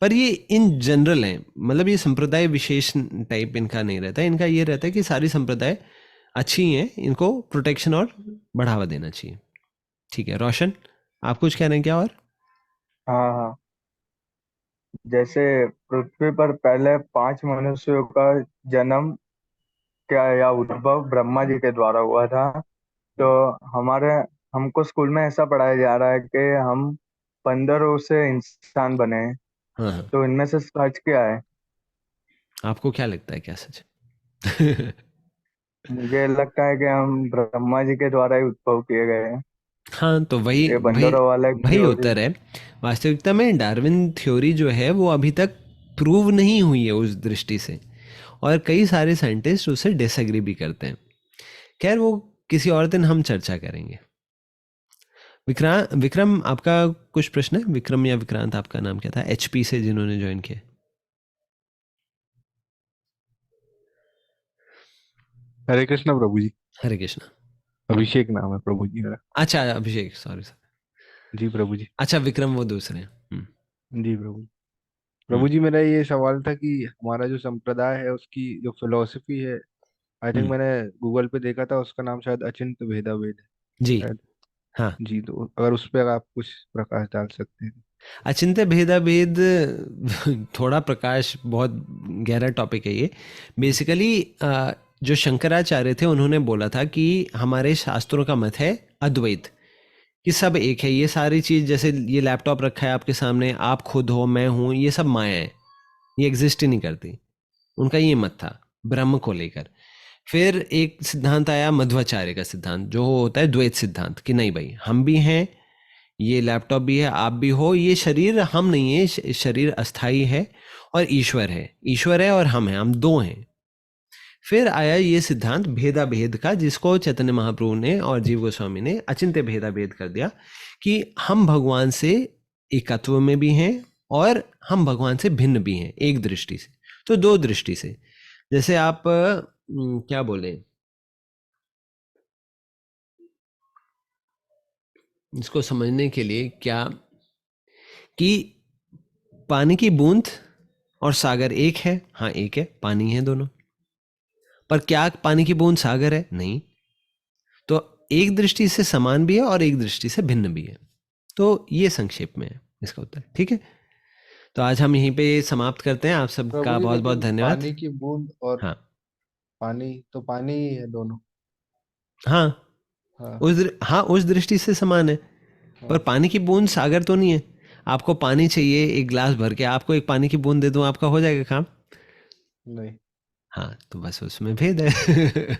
पर ये इन जनरल हैं, मतलब ये संप्रदाय विशेष टाइप इनका नहीं रहता है। इनका ये रहता है कि सारी संप्रदाय अच्छी हैं, इनको प्रोटेक्शन और बढ़ावा देना चाहिए। ठीक है रोशन, आप कुछ कह रहे हैं क्या? और हाँ हाँ, जैसे पृथ्वी पर पहले 5 मनुष्यों का जन्म क्या या उद्भव ब्रह्मा जी के द्वारा हुआ था। तो हमारे हमको स्कूल में ऐसा पढ़ाया जा रहा है कि हम 15 से इंसान बने हैं। हाँ हाँ, तो इनमें से सच क्या है? आपको क्या लगता है क्या सच है? मुझे लगता है कि हम ब्रह्मा जी के द्वारा ही उद्भव किए गए हैं। हाँ, तो वही ये वही बंदरों वाला वही थ्योरी। उत्तर है। वास्तविकता में डार्विन थ्योरी जो है वो अभी तक प्रूव नहीं हुई है उस दृष्टि से, और कई सारे साइंटिस्ट उससे डिसएग्री भी करते हैं। खैर वो किसी और दिन हम चर्चा करेंगे। विक्रम, आपका कुछ प्रश्न है? विक्रम या विक्रांत, आपका नाम क्या था एचपी से जिन्होंने ज्वाइन किया? हरे कृष्ण प्रभु जी। हरे कृष्णा। अभिषेक नाम है प्रभु जी मेरा। अच्छा अभिषेक, सॉरी सर। जी प्रभु जी। अच्छा विक्रम वो दूसरे हैं। जी प्रभु। हम्म, प्रभु जी, मेरा ये सवाल था कि हमारा जो संप्रदाय है उसकी जो फिलोसफी है, आई थिंक हम्म, मैंने गूगल पे देखा था, उसका नाम शायद अचिंत्य भेदाभेद है जी शायद। हाँ। जी, तो अगर उस पर आप कुछ प्रकाश डाल सकते हैं। अचिंत्य भेदाभेद थोड़ा प्रकाश, बहुत गहरा टॉपिक है ये। बेसिकली जो शंकराचार्य थे उन्होंने बोला था कि हमारे शास्त्रों का मत है अद्वैत, कि सब एक है। ये सारी चीज़, जैसे ये लैपटॉप रखा है आपके सामने, आप खुद हो, मैं हूँ, ये सब माया है, ये एग्जिस्ट ही नहीं करती। उनका ये मत था ब्रह्म को लेकर। फिर एक सिद्धांत आया मध्वाचार्य का सिद्धांत, जो होता है द्वैत सिद्धांत, कि नहीं भाई, हम भी हैं, ये लैपटॉप भी है, आप भी हो, ये शरीर हम नहीं है, शरीर अस्थाई है, और ईश्वर है, ईश्वर है और हम दो हैं। फिर आया ये सिद्धांत भेदा भेद का, जिसको चैतन्य महाप्रभु ने और जीव गोस्वामी ने अचिंत्य भेदा भेद कर दिया, कि हम भगवान से एकत्व में भी हैं और हम भगवान से भिन्न भी हैं, एक दृष्टि से। तो दो दृष्टि से, जैसे आप क्या बोले इसको समझने के लिए, क्या कि पानी की बूंद और सागर एक है? हाँ एक है, पानी है दोनों। पर क्या पानी की बूंद सागर है? नहीं। तो एक दृष्टि से समान भी है और एक दृष्टि से भिन्न भी है। तो ये संक्षेप में है इसका उत्तर। ठीक है, तो आज हम यहीं पे समाप्त करते हैं। आप प्रभु सबका जी, बहुत बहुत लेकिन धन्यवाद। पानी की बूंद और हाँ पानी तो पानी ही है दोनों। हाँ, हाँ हाँ उस दृष्टि से समान है। पर हाँ। पानी की बूंद सागर तो नहीं है। आपको पानी चाहिए एक गिलास भर के, आपको एक पानी की बूंद दे दूं, आपका हो जाएगा काम? नहीं। हाँ, तो बस उसमें भेद है।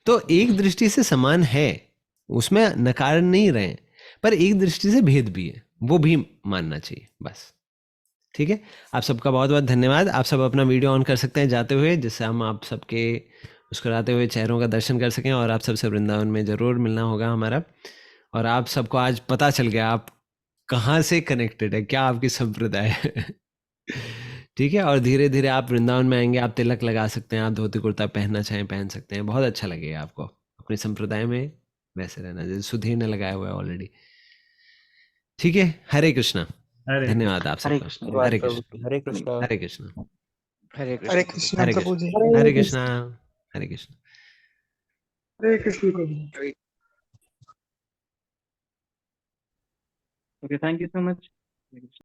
तो एक दृष्टि से समान है, उसमें नकार नहीं रहे हैं, पर एक दृष्टि से भेद भी है, वो भी मानना चाहिए बस। ठीक है, आप सबका बहुत बहुत धन्यवाद। आप सब अपना वीडियो ऑन कर सकते हैं जाते हुए, जिससे हम आप सबके मुस्कुराते हुए चेहरों का दर्शन कर सकें, और आप सबसे वृंदावन में ज़रूर मिलना होगा हमारा। और आप सबको आज पता चल गया आप कहाँ से कनेक्टेड है, क्या आपकी संप्रदाय है। ठीक है, और धीरे धीरे आप वृंदावन में आएंगे, आप तिलक लगा सकते हैं, आप धोती कुर्ता पहनना चाहें पहन सकते हैं, बहुत अच्छा लगेगा आपको अपने संप्रदाय में वैसे रहना, जैसे सुधीर ने लगाया हुआ है ऑलरेडी। ठीक है, हरे कृष्णा। हरे धन्यवाद आप हरे सबका। Krishna Hare Prabhu Krishna, ji, Hare Krishna. Hare Krishna, Hare Hare Krishna Prabhu Krishna Hare Prabhu Krishna, ji. Hare Krishna, Hare Krishna. Hare Krishna Prabhu ji. Okay, thank you so much.